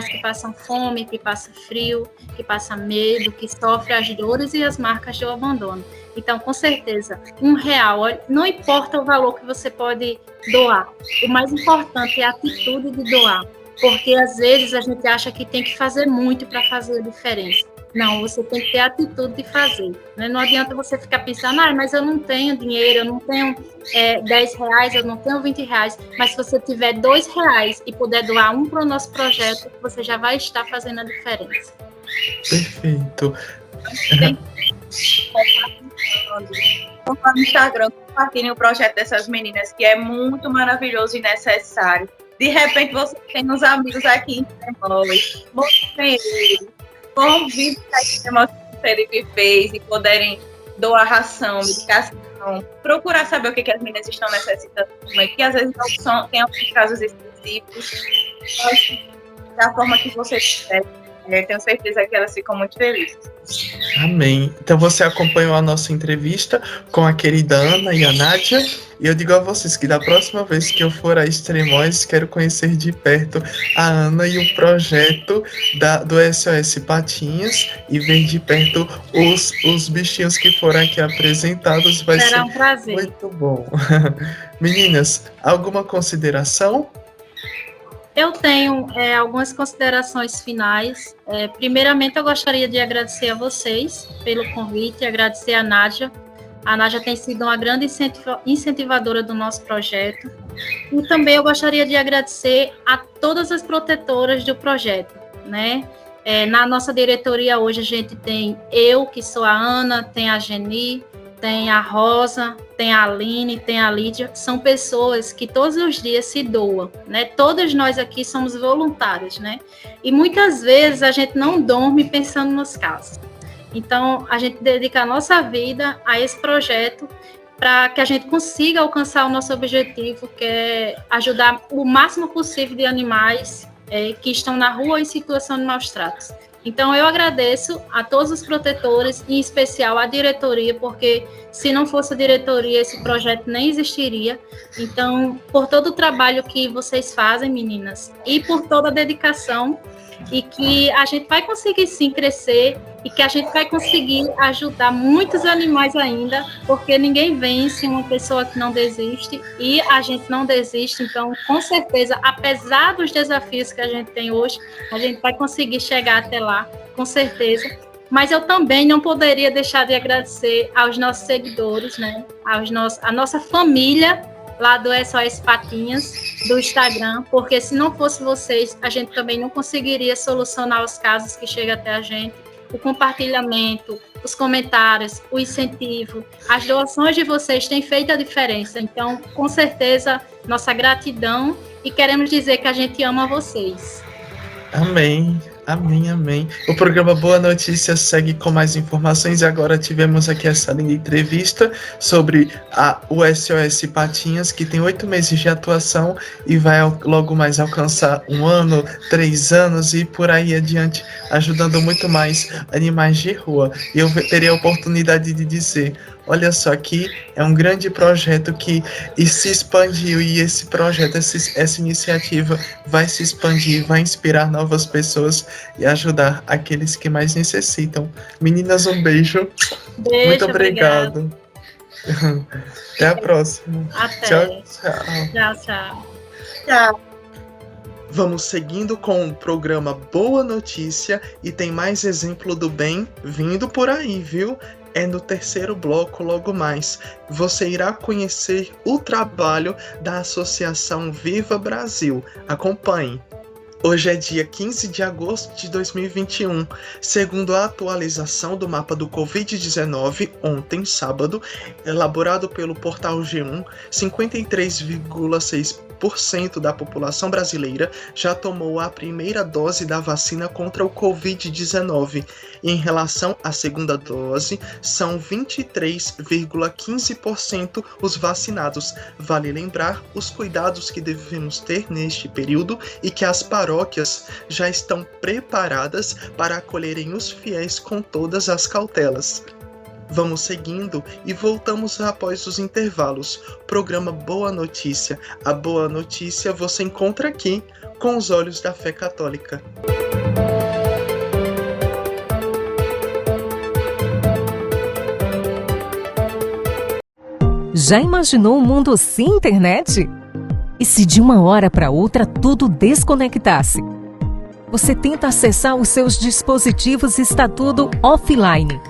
que passam fome, que passam frio, que passam medo, que sofrem as dores e as marcas do abandono. Então, com certeza, R$1, não importa o valor que você pode doar, o mais importante é a atitude de doar, porque às vezes a gente acha que tem que fazer muito para fazer a diferença. Não, você tem que ter a atitude de fazer, né? Não adianta você ficar pensando, mas eu não tenho dinheiro, eu não tenho R$10, eu não tenho R$20, mas se você tiver R$2 e puder doar um para o nosso projeto, você já vai estar fazendo a diferença. Perfeito. No Instagram, compartilhem o projeto dessas meninas, que é muito maravilhoso e necessário. De repente, você tem uns amigos aqui em Extremóis, mostrem eles, convide a Extremóis que o Felipe fez e poderem doar ração, medicação, procurar saber o que as meninas estão necessitando, que às vezes não tem alguns casos específicos, da forma que vocês quiserem. Tenho certeza que elas ficam muito felizes. Amém. Então você acompanhou a nossa entrevista com a querida Ana e a Nádia. E eu digo a vocês que da próxima vez que eu for a Extremóis, quero conhecer de perto a Ana e o projeto do SOS Patinhas e ver de perto os bichinhos que foram aqui apresentados. Vai Será ser um prazer. muito bom. Meninas, alguma consideração? Eu tenho algumas considerações finais. Primeiramente, eu gostaria de agradecer a vocês pelo convite, agradecer a Nádia. A Nádia tem sido uma grande incentivadora do nosso projeto. E também eu gostaria de agradecer a todas as protetoras do projeto, né? Na nossa diretoria hoje a gente tem eu, que sou a Ana, tem a Geni, tem a Rosa, tem a Aline, tem a Lídia. São pessoas que todos os dias se doam, né? Todas nós aqui somos voluntários, né? E muitas vezes a gente não dorme pensando nos casos. Então, a gente dedica a nossa vida a esse projeto para que a gente consiga alcançar o nosso objetivo, que é ajudar o máximo possível de animais que estão na rua em situação de maus tratos. Então, eu agradeço a todos os protetores, em especial à diretoria, porque se não fosse a diretoria, esse projeto nem existiria. Então, por todo o trabalho que vocês fazem, meninas, e por toda a dedicação, e que a gente vai conseguir sim crescer e que a gente vai conseguir ajudar muitos animais ainda, porque ninguém vence uma pessoa que não desiste e a gente não desiste. Então, com certeza, apesar dos desafios que a gente tem hoje, a gente vai conseguir chegar até lá, com certeza. Mas eu também não poderia deixar de agradecer aos nossos seguidores, né? A nossa família lá do SOS Patinhas, do Instagram, porque se não fosse vocês, a gente também não conseguiria solucionar os casos que chegam até a gente. O compartilhamento, os comentários, o incentivo, as doações de vocês têm feito a diferença. Então, com certeza, nossa gratidão e queremos dizer que a gente ama vocês. Amém. Amém, amém. O programa Boa Notícia segue com mais informações e agora tivemos aqui essa linda entrevista sobre o SOS Patinhas, que tem 8 meses de atuação e vai logo mais alcançar 1 ano, 3 anos e por aí adiante, ajudando muito mais animais de rua. E eu terei a oportunidade de dizer, olha só, aqui é um grande projeto que se expandiu e esse projeto, essa iniciativa vai se expandir, vai inspirar novas pessoas e ajudar aqueles que mais necessitam. Meninas, um beijo. Muito obrigado. Até a próxima. Até. Tchau, tchau. Tchau, tchau. Tchau. Vamos seguindo com o programa Boa Notícia e tem mais exemplo do bem vindo por aí, viu? É no terceiro bloco logo mais. Você irá conhecer o trabalho da Associação Viva Brasil. Acompanhe. Hoje é dia 15 de agosto de 2021. Segundo a atualização do mapa do Covid-19, ontem, sábado, elaborado pelo portal G1, 53,6% da população brasileira já tomou a primeira dose da vacina contra o Covid-19. Em relação à segunda dose, são 23,15% os vacinados. Vale lembrar os cuidados que devemos ter neste período e que as paróquias já estão preparadas para acolherem os fiéis com todas as cautelas. Vamos seguindo e voltamos após os intervalos. Programa Boa Notícia. A boa notícia você encontra aqui, com os olhos da fé católica. Já imaginou um mundo sem internet? E se de uma hora para outra tudo desconectasse? Você tenta acessar os seus dispositivos e está tudo offline.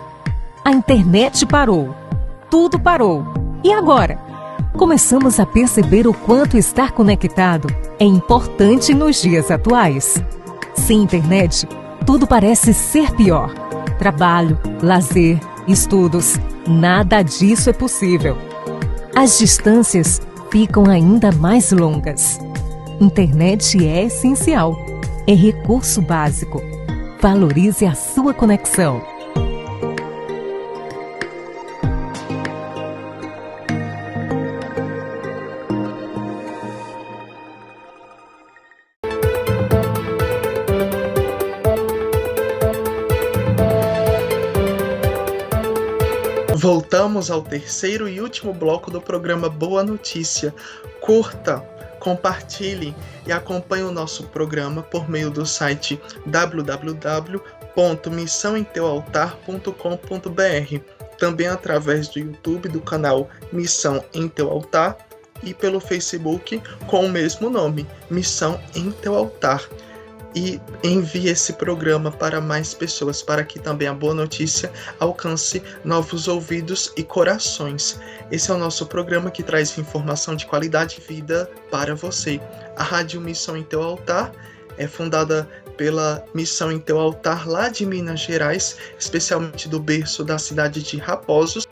A internet parou. Tudo parou. E agora? Começamos a perceber o quanto estar conectado é importante nos dias atuais. Sem internet, tudo parece ser pior. Trabalho, lazer, estudos, nada disso é possível. As distâncias ficam ainda mais longas. Internet é essencial. É recurso básico. Valorize a sua conexão. Voltamos ao terceiro e último bloco do programa Boa Notícia. Curta, compartilhe e acompanhe o nosso programa por meio do site www.missãoemteualtar.com.br, também através do YouTube do canal Missão em Teu Altar e pelo Facebook com o mesmo nome, Missão em Teu Altar. E envie esse programa para mais pessoas, para que também a Boa Notícia alcance novos ouvidos e corações. Esse é o nosso programa que traz informação de qualidade de vida para você. A Rádio Missão em Teu Altar é fundada pela Missão em Teu Altar lá de Minas Gerais, especialmente do berço da cidade de Raposos,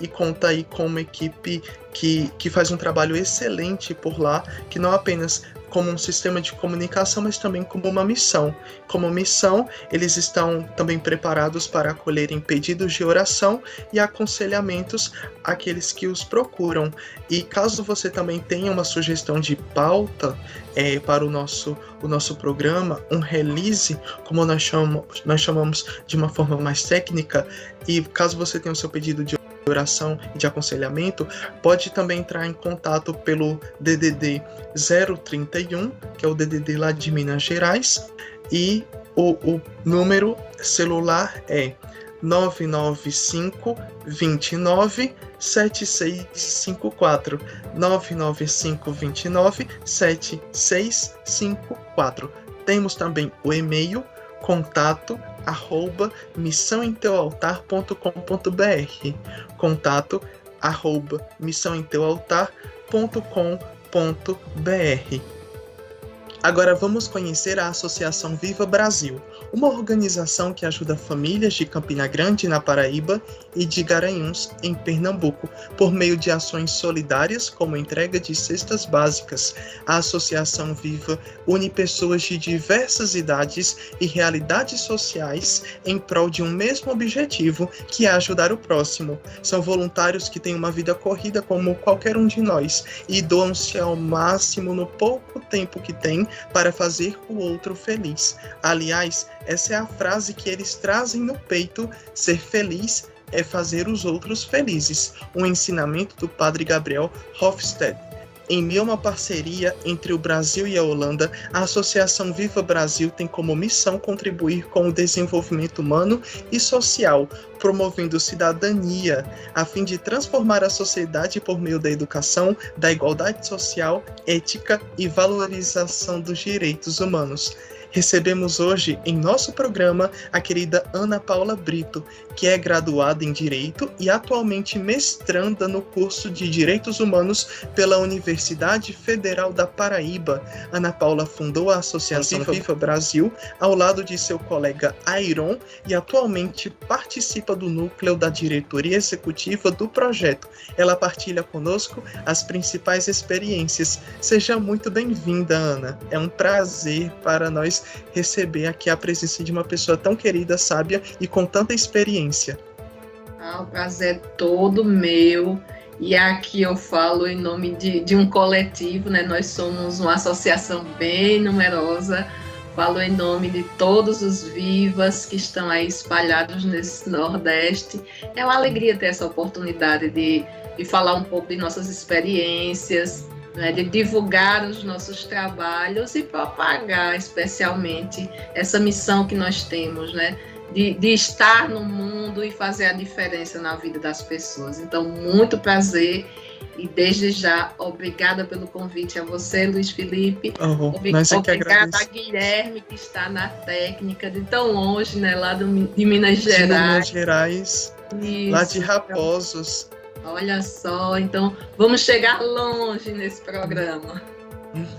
e conta aí com uma equipe que faz um trabalho excelente por lá, que não apenas como um sistema de comunicação, mas também como uma missão. Como missão, eles estão também preparados para acolherem pedidos de oração e aconselhamentos àqueles que os procuram. E caso você também tenha uma sugestão de pauta para o nosso programa, um release, como nós chamamos de uma forma mais técnica, e caso você tenha o seu pedido de oração e de aconselhamento, pode também entrar em contato pelo DDD 031, que é o DDD lá de Minas Gerais, e o número celular é 995 29 7654, 995 29 7654. Temos também o e-mail contato@missãoemteualtar.com.br, contato@missãoemteualtar.com.br. Agora vamos conhecer a Associação Viva Brasil, uma organização que ajuda famílias de Campina Grande, na Paraíba, e de Garanhuns, em Pernambuco, por meio de ações solidárias como entrega de cestas básicas. A Associação Viva une pessoas de diversas idades e realidades sociais em prol de um mesmo objetivo, que é ajudar o próximo. São voluntários que têm uma vida corrida como qualquer um de nós e doam-se ao máximo no pouco tempo que têm para fazer o outro feliz. Aliás, essa é a frase que eles trazem no peito: ser feliz é fazer os outros felizes. Um ensinamento do Padre Gabriel Hofstede. Em meio a uma parceria entre o Brasil e a Holanda, a Associação Viva Brasil tem como missão contribuir com o desenvolvimento humano e social, promovendo cidadania, a fim de transformar a sociedade por meio da educação, da igualdade social, ética e valorização dos direitos humanos. Recebemos hoje em nosso programa a querida Ana Paula Brito, que é graduada em Direito e atualmente mestranda no curso de Direitos Humanos pela Universidade Federal da Paraíba. Ana Paula fundou a Associação Viva Brasil ao lado de seu colega Airon e atualmente participa do núcleo da diretoria executiva do projeto. Ela partilha conosco as principais experiências. Seja muito bem-vinda, Ana. É um prazer para nós receber aqui a presença de uma pessoa tão querida, sábia e com tanta experiência. O prazer é todo meu, e aqui eu falo em nome de um coletivo, né? Nós somos uma associação bem numerosa, falo em nome de todos os vivas que estão aí espalhados nesse Nordeste. É uma alegria ter essa oportunidade de falar um pouco de nossas experiências, né, de divulgar os nossos trabalhos e propagar especialmente essa missão que nós temos, né, de estar no mundo e fazer a diferença na vida das pessoas. Então, muito prazer e desde já, obrigada pelo convite a você, Luiz Felipe. Obrigada a Guilherme, que está na técnica de tão longe, né, lá de Minas Gerais. De Minas Gerais, isso, lá de Raposos. Olha só, então vamos chegar longe nesse programa.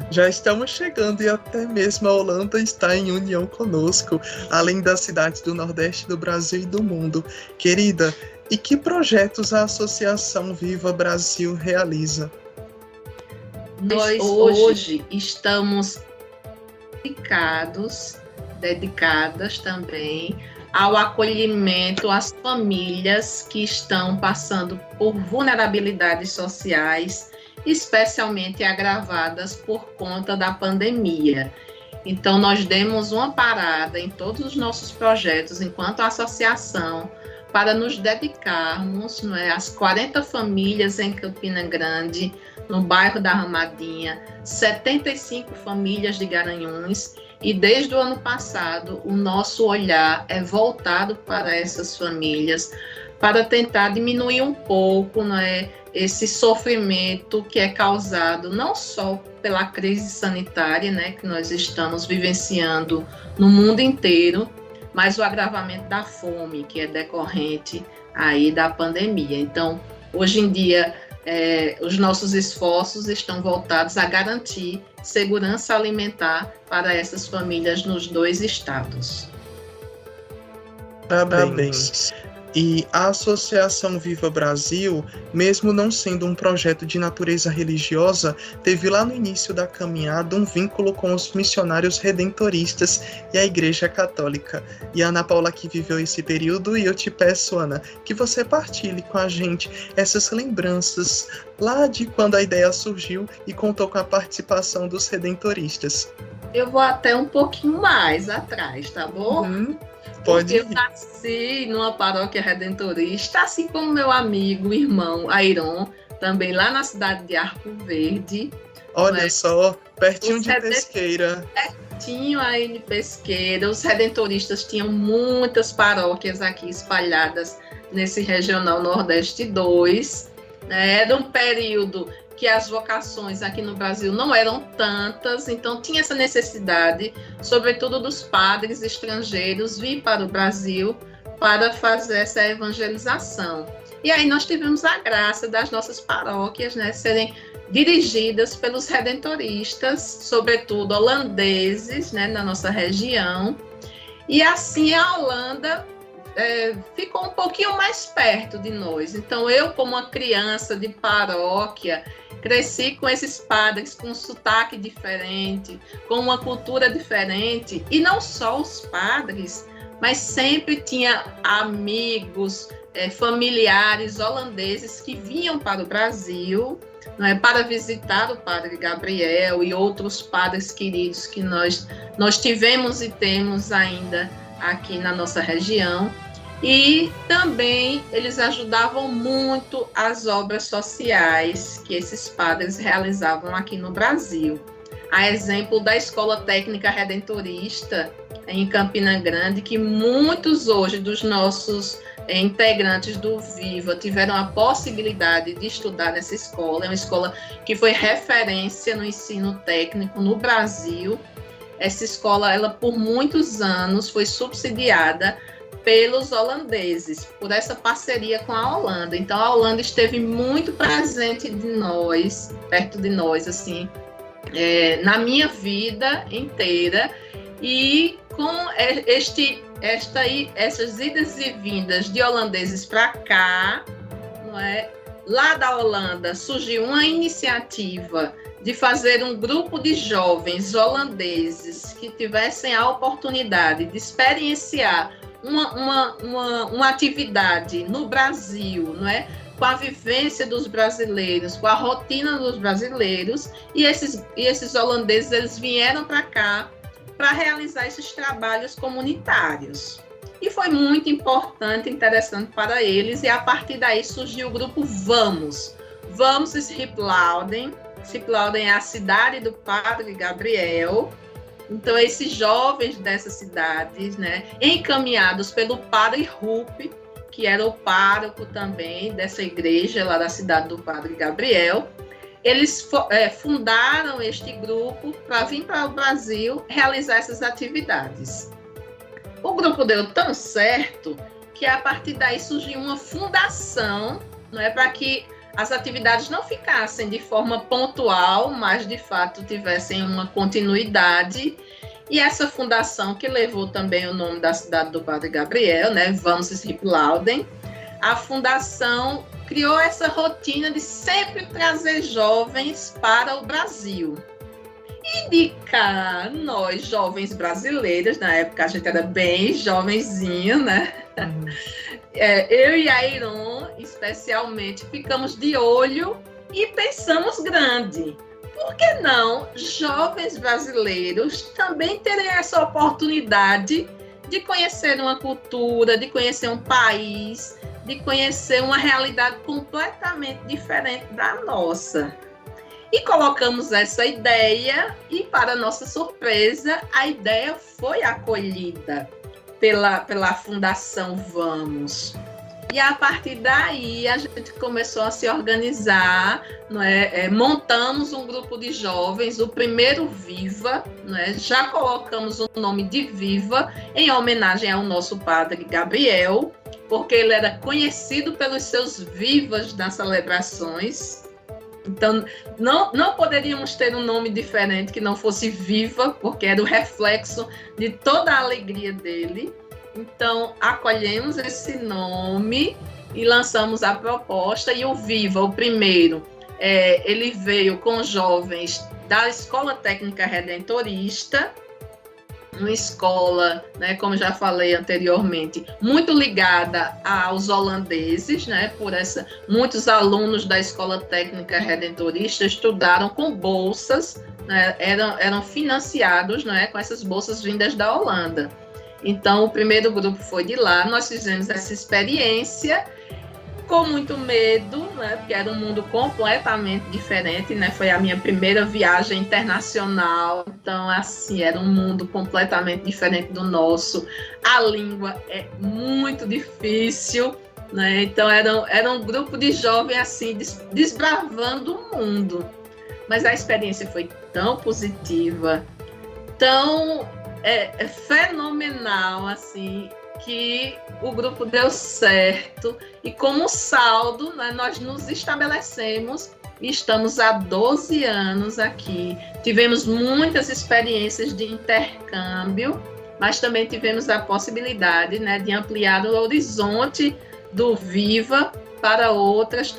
Já estamos chegando e até mesmo a Holanda está em união conosco, além das cidades do Nordeste do Brasil e do mundo. Querida, e que projetos a Associação Viva Brasil realiza? Nós hoje estamos dedicadas também ao acolhimento às famílias que estão passando por vulnerabilidades sociais, especialmente agravadas por conta da pandemia. Então, nós demos uma parada em todos os nossos projetos, enquanto associação, para nos dedicarmos, não é, às 40 famílias em Campina Grande, no bairro da Ramadinha, 75 famílias de Garanhuns, e desde o ano passado o nosso olhar é voltado para essas famílias, para tentar diminuir um pouco, não é, esse sofrimento que é causado não só pela crise sanitária, né, que nós estamos vivenciando no mundo inteiro, mas o agravamento da fome, que é decorrente aí da pandemia. Então, hoje em dia, os nossos esforços estão voltados a garantir segurança alimentar para essas famílias nos 2 estados. Parabéns. E a Associação Viva Brasil, mesmo não sendo um projeto de natureza religiosa, teve lá no início da caminhada um vínculo com os missionários redentoristas e a Igreja Católica. E a Ana Paula aqui viveu esse período, e eu te peço, Ana, que você partilhe com a gente essas lembranças lá de quando a ideia surgiu e contou com a participação dos redentoristas. Eu vou até um pouquinho mais atrás, tá bom? Pode ir. Eu nasci numa paróquia redentorista, assim como meu amigo, irmão Airon, também lá na cidade de Arco Verde. Olha só, pertinho de Pesqueira. Pertinho aí de Pesqueira. Os redentoristas tinham muitas paróquias aqui espalhadas nesse Regional Nordeste 2. Era um período que as vocações aqui no Brasil não eram tantas, então tinha essa necessidade, sobretudo dos padres estrangeiros, vir para o Brasil para fazer essa evangelização. E aí nós tivemos a graça das nossas paróquias, né, serem dirigidas pelos redentoristas, sobretudo holandeses, né, na nossa região. E assim a Holanda ficou um pouquinho mais perto de nós. Então eu, como uma criança de paróquia, cresci com esses padres com um sotaque diferente, com uma cultura diferente, e não só os padres, mas sempre tinha amigos, familiares holandeses que vinham para o Brasil, né, para visitar o Padre Gabriel e outros padres queridos que nós tivemos e temos ainda aqui na nossa região. E também eles ajudavam muito as obras sociais que esses padres realizavam aqui no Brasil. A exemplo da Escola Técnica Redentorista em Campina Grande, que muitos hoje dos nossos integrantes do Viva tiveram a possibilidade de estudar nessa escola. É uma escola que foi referência no ensino técnico no Brasil. Essa escola, ela por muitos anos foi subsidiada pelos holandeses, por essa parceria com a Holanda. Então a Holanda esteve muito presente de nós, perto de nós, assim, na minha vida inteira, e com essas idas e vindas de holandeses para cá, não é? Lá da Holanda surgiu uma iniciativa de fazer um grupo de jovens holandeses que tivessem a oportunidade de experienciar uma atividade no Brasil, não é? Com a vivência dos brasileiros, com a rotina dos brasileiros, e esses holandeses, eles vieram para cá para realizar esses trabalhos comunitários. E foi muito importante, interessante para eles, e a partir daí surgiu o grupo Vamos Schiphouden. Schiphouden é a cidade do Padre Gabriel. Então, esses jovens dessas cidades, né, encaminhados pelo Padre Rupp, que era o pároco também dessa igreja lá da cidade do Padre Gabriel, eles fundaram este grupo para vir para o Brasil realizar essas atividades. O grupo deu tão certo que a partir daí surgiu uma fundação, não é, para que as atividades não ficassem de forma pontual, mas de fato tivessem uma continuidade. E essa fundação, que levou também o nome da cidade do Padre Gabriel, né, Vamos Schiphouden, a fundação criou essa rotina de sempre trazer jovens para o Brasil. E de cá, nós, jovens brasileiros, na época a gente era bem jovenzinho, né? Eu e a Airon, especialmente, ficamos de olho e pensamos grande. Por que não jovens brasileiros também terem essa oportunidade de conhecer uma cultura, de conhecer um país, de conhecer uma realidade completamente diferente da nossa. E colocamos essa ideia e, para nossa surpresa, a ideia foi acolhida pela Fundação Vamos. E a partir daí a gente começou a se organizar, não é? Montamos um grupo de jovens, o primeiro Viva, não é? Já colocamos o nome de Viva em homenagem ao nosso padre Gabriel, porque ele era conhecido pelos seus vivas nas celebrações. Então, não poderíamos ter um nome diferente que não fosse Viva, porque era o reflexo de toda a alegria dele. Então, acolhemos esse nome e lançamos a proposta. E o Viva, o primeiro, ele veio com jovens da Escola Técnica Redentorista, uma escola, né, como já falei anteriormente, muito ligada aos holandeses, né, muitos alunos da Escola Técnica Redentorista estudaram com bolsas, né, eram financiados, né, com essas bolsas vindas da Holanda. Então, o primeiro grupo foi de lá, nós fizemos essa experiência com muito medo, né, porque era um mundo completamente diferente, né, foi a minha primeira viagem internacional, então, assim, era um mundo completamente diferente do nosso, a língua é muito difícil, né, então era um grupo de jovens, assim, desbravando o mundo, mas a experiência foi tão positiva, tão fenomenal, assim, que o grupo deu certo e como saldo, né, nós nos estabelecemos e estamos há 12 anos aqui. Tivemos muitas experiências de intercâmbio, mas também tivemos a possibilidade, né, de ampliar o horizonte do Viva para outras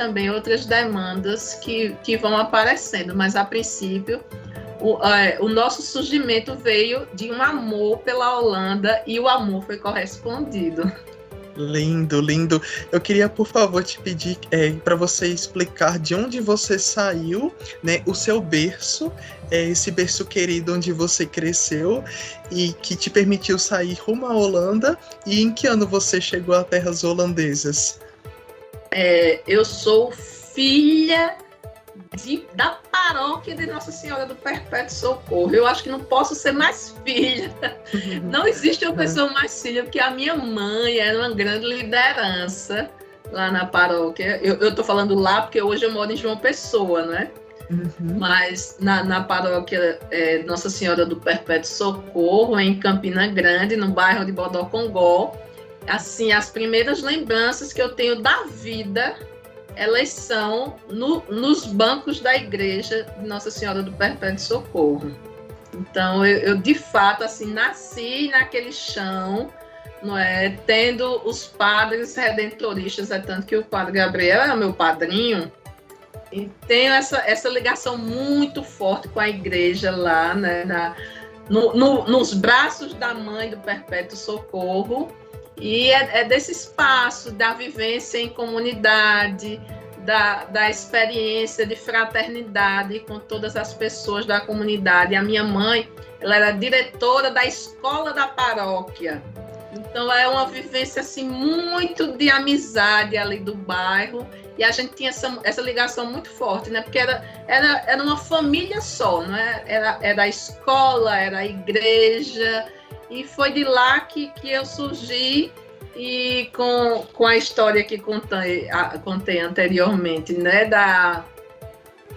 demandas que vão aparecendo, mas a princípio o nosso surgimento veio de um amor pela Holanda e o amor foi correspondido. Lindo, lindo. Eu queria, por favor, te pedir para você explicar de onde você saiu, né, o seu berço, esse berço querido onde você cresceu e que te permitiu sair rumo à Holanda, e em que ano você chegou a terras holandesas? Eu sou filha da paróquia de Nossa Senhora do Perpétuo Socorro. Eu acho que não posso ser mais filha. Não existe uma pessoa mais filha, porque a minha mãe era uma grande liderança lá na paróquia. Eu estou falando lá porque hoje eu moro em João Pessoa, né? Uhum. Mas na paróquia Nossa Senhora do Perpétuo Socorro, em Campina Grande, no bairro de Bodocongó, assim, as primeiras lembranças que eu tenho da vida, elas são nos bancos da igreja de Nossa Senhora do Perpétuo Socorro. Então, eu de fato, assim, nasci naquele chão, não é? Tendo os padres redentoristas, tanto que o padre Gabriel era meu padrinho, e tenho essa ligação muito forte com a igreja lá, né? Nos braços da mãe do Perpétuo Socorro. E é desse espaço da vivência em comunidade, da experiência de fraternidade com todas as pessoas da comunidade. A minha mãe, ela era diretora da escola da paróquia. Então, é uma vivência assim, muito de amizade ali do bairro. E a gente tinha essa ligação muito forte, né? Porque era uma família só, não é? Era a escola, era a igreja. E foi de lá que eu surgi, e com a história que contei anteriormente, né,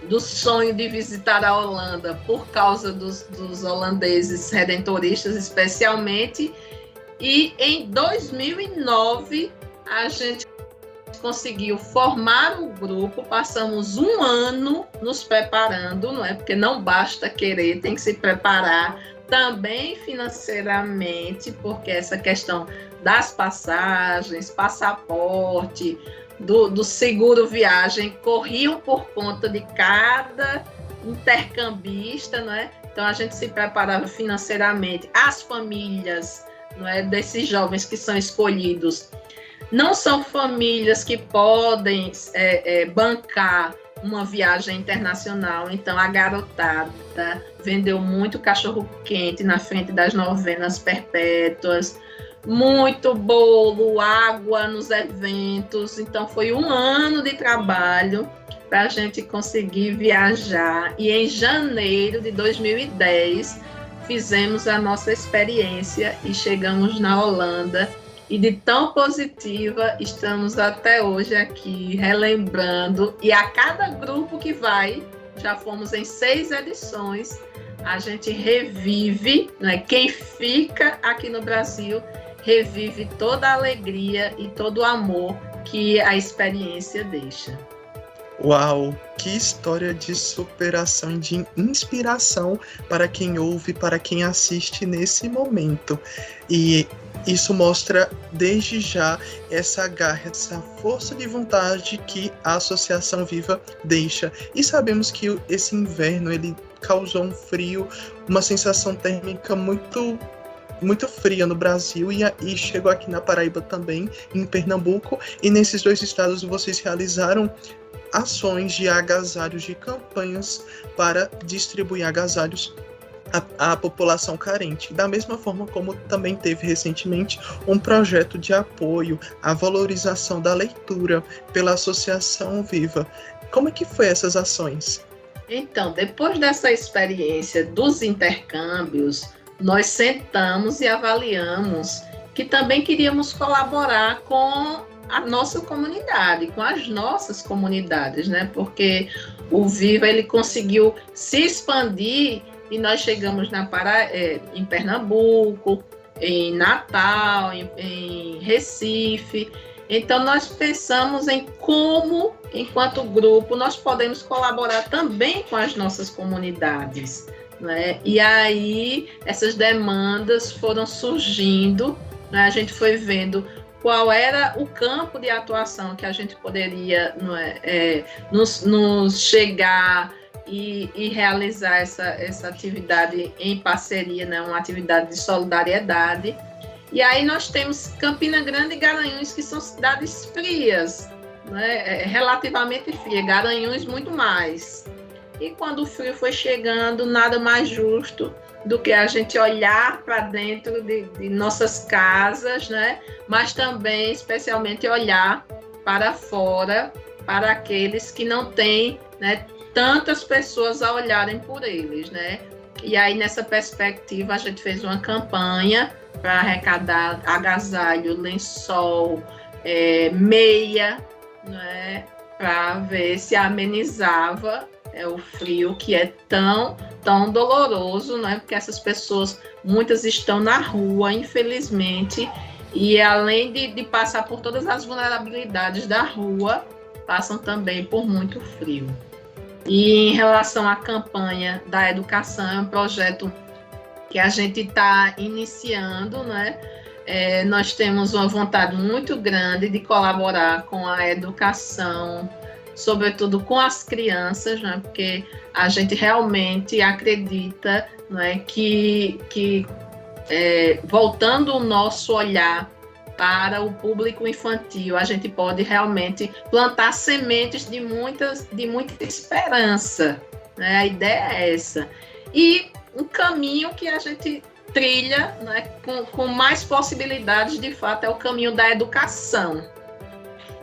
do sonho de visitar a Holanda por causa dos holandeses redentoristas, especialmente. E em 2009, a gente conseguiu formar um grupo, passamos um ano nos preparando, não é? Porque não basta querer, tem que se preparar, também financeiramente, porque essa questão das passagens, passaporte, do seguro viagem, corriam por conta de cada intercambista, não é? Então, a gente se preparava financeiramente. As famílias, não é, desses jovens que são escolhidos não são famílias que podem bancar uma viagem internacional, então a garotada vendeu muito cachorro-quente na frente das novenas perpétuas, muito bolo, água nos eventos. Então, foi um ano de trabalho para a gente conseguir viajar. E em janeiro de 2010, fizemos a nossa experiência e chegamos na Holanda. E de tão positiva, estamos até hoje aqui relembrando. E a cada grupo que vai, já fomos em 6 edições, a gente revive, né? Quem fica aqui no Brasil revive toda a alegria e todo o amor que a experiência deixa. Uau, que história de superação e de inspiração para quem ouve, para quem assiste nesse momento. E isso mostra desde já essa garra, essa força de vontade que a Associação Viva deixa. E sabemos que esse inverno ele causou um frio, uma sensação térmica muito fria no Brasil e chegou aqui na Paraíba também, em Pernambuco. E nesses 2 estados vocês realizaram ações de agasalhos, de campanhas para distribuir agasalhos à população carente. Da mesma forma como também teve recentemente um projeto de apoio à valorização da leitura pela Associação Viva. Como é que foi essas ações? Então, depois dessa experiência dos intercâmbios, nós sentamos e avaliamos que também queríamos colaborar com a nossa comunidade, com as nossas comunidades, né? Porque o Viva ele conseguiu se expandir e nós chegamos em Pernambuco, em Natal, em Recife. Então, nós pensamos em como, enquanto grupo, nós podemos colaborar também com as nossas comunidades, né? E aí, essas demandas foram surgindo, né? A gente foi vendo qual era o campo de atuação que a gente poderia nos chegar e realizar essa atividade em parceria, né? Uma atividade de solidariedade. E aí nós temos Campina Grande e Garanhuns, que são cidades frias, né? Relativamente frias, Garanhuns muito mais. E quando o frio foi chegando, nada mais justo do que a gente olhar para dentro de nossas casas, né? Mas também, especialmente, olhar para fora, para aqueles que não têm, né, tantas pessoas a olharem por eles, né? E aí, nessa perspectiva, a gente fez uma campanha para arrecadar agasalho, lençol, meia, né? Para ver se amenizava o frio que é tão doloroso, né? Porque essas pessoas, muitas estão na rua, infelizmente, e além de passar por todas as vulnerabilidades da rua, passam também por muito frio. E em relação à campanha da educação, é um projeto que a gente está iniciando, né? Nós temos uma vontade muito grande de colaborar com a educação, sobretudo com as crianças, né? Porque a gente realmente acredita, né, que voltando o nosso olhar para o público infantil, a gente pode realmente plantar sementes de muita esperança, né? A ideia é essa. E um caminho que a gente trilha, né, com mais possibilidades, de fato, é o caminho da educação.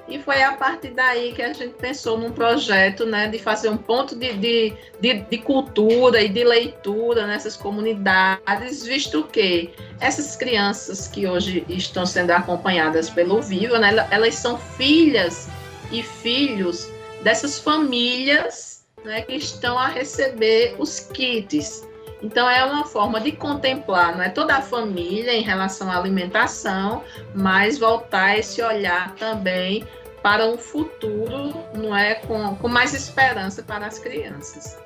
E foi a partir daí que a gente pensou num projeto, né, de fazer um ponto de cultura e de leitura nessas comunidades, visto que essas crianças que hoje estão sendo acompanhadas pelo Viva, né, elas são filhas e filhos dessas famílias, né, que estão a receber os kits. Então, é uma forma de contemplar, não é toda a família em relação à alimentação, mas voltar esse olhar também para um futuro, não é, com mais esperança para as crianças.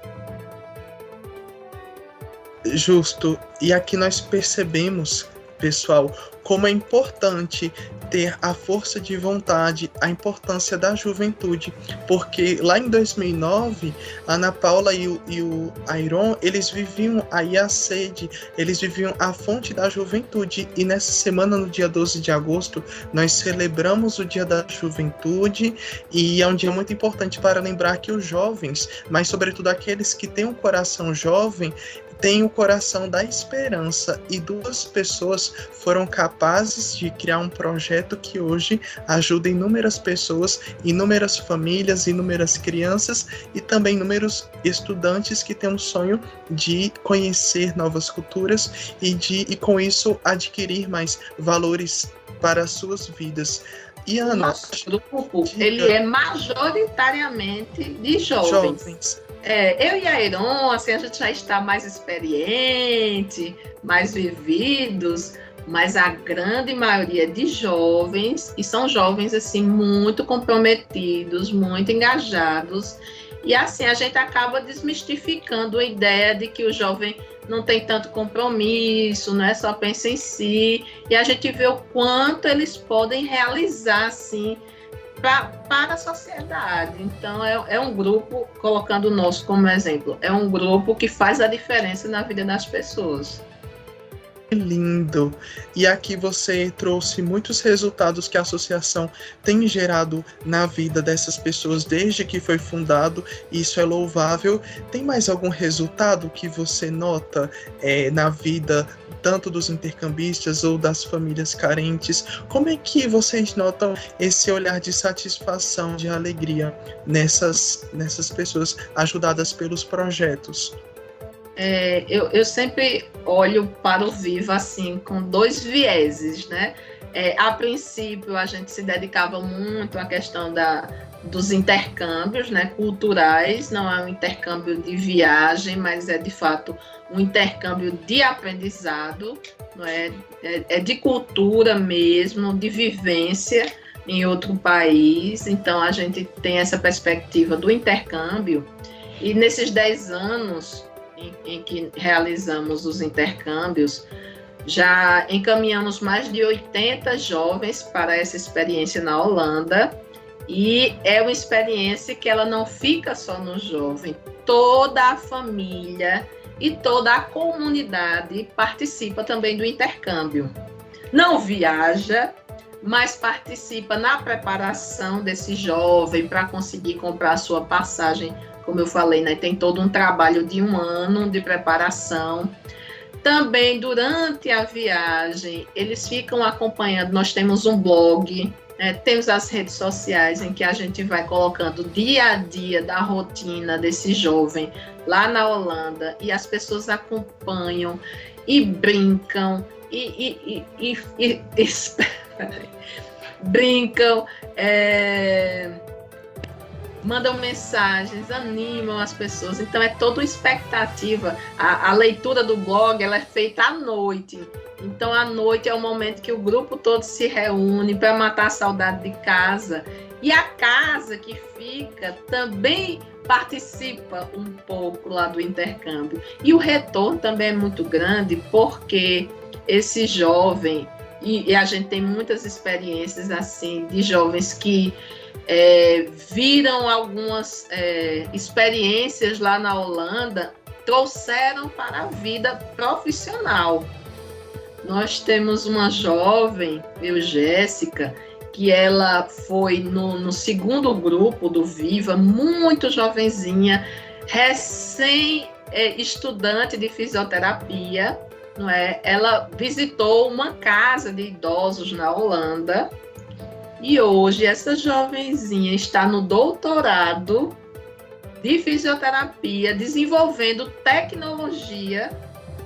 Justo. E aqui nós percebemos, pessoal, como é importante ter a força de vontade, a importância da juventude, porque lá em 2009, a Ana Paula e o Airon, eles viviam aí a sede, eles viviam a fonte da juventude, e nessa semana, no dia 12 de agosto, nós celebramos o Dia da Juventude, e é um dia muito importante para lembrar que os jovens, mas sobretudo aqueles que têm um coração jovem, tem o coração da esperança, e 2 pessoas foram capazes de criar um projeto que hoje ajuda inúmeras pessoas, inúmeras famílias, inúmeras crianças e também inúmeros estudantes que têm um sonho de conhecer novas culturas e com isso adquirir mais valores para as suas vidas. E Ana, nosso grupo, ele é majoritariamente de jovens. Eu e a Airon, assim, a gente já está mais experiente, mais vividos, mas a grande maioria de jovens, e são jovens assim muito comprometidos, muito engajados, e assim a gente acaba desmistificando a ideia de que o jovem não tem tanto compromisso, né? Só pensa em si, e a gente vê o quanto eles podem realizar assim para a sociedade. Então é um grupo, colocando o nosso como exemplo, é um grupo que faz a diferença na vida das pessoas. Que lindo! E aqui você trouxe muitos resultados que a associação tem gerado na vida dessas pessoas desde que foi fundado, e isso é louvável. Tem mais algum resultado que você nota na vida tanto dos intercambistas ou das famílias carentes? Como é que vocês notam esse olhar de satisfação, de alegria nessas pessoas ajudadas pelos projetos? Eu sempre olho para o Viva assim, com 2 vieses, né? A princípio, a gente se dedicava muito à questão dos intercâmbios, né, culturais. Não é um intercâmbio de viagem, mas é de fato um intercâmbio de aprendizado, não é? É de cultura mesmo, de vivência em outro país. Então a gente tem essa perspectiva do intercâmbio, e nesses 10 anos em que realizamos os intercâmbios, já encaminhamos mais de 80 jovens para essa experiência na Holanda, e é uma experiência que ela não fica só no jovem, toda a família e toda a comunidade participa também do intercâmbio. Não viaja, mas participa na preparação desse jovem para conseguir comprar a sua passagem. Como eu falei, né, tem todo um trabalho de 1 ano de preparação. Também, durante a viagem, eles ficam acompanhando. Nós temos um blog, temos as redes sociais em que a gente vai colocando dia a dia da rotina desse jovem lá na Holanda, e as pessoas acompanham e brincam brincam, mandam mensagens, animam as pessoas. Então é toda uma expectativa. A leitura do blog, ela é feita à noite. Então à noite é o momento que o grupo todo se reúne para matar a saudade de casa. E a casa que fica também participa um pouco lá do intercâmbio. E o retorno também é muito grande, porque esse jovem, e a gente tem muitas experiências assim de jovens que viram algumas experiências lá na Holanda, trouxeram para a vida profissional. Nós temos uma jovem, Jéssica, que ela foi no segundo grupo do Viva, muito jovenzinha, recém-estudante de fisioterapia, não é? Ela visitou uma casa de idosos na Holanda, e hoje essa jovenzinha está no doutorado de fisioterapia, desenvolvendo tecnologia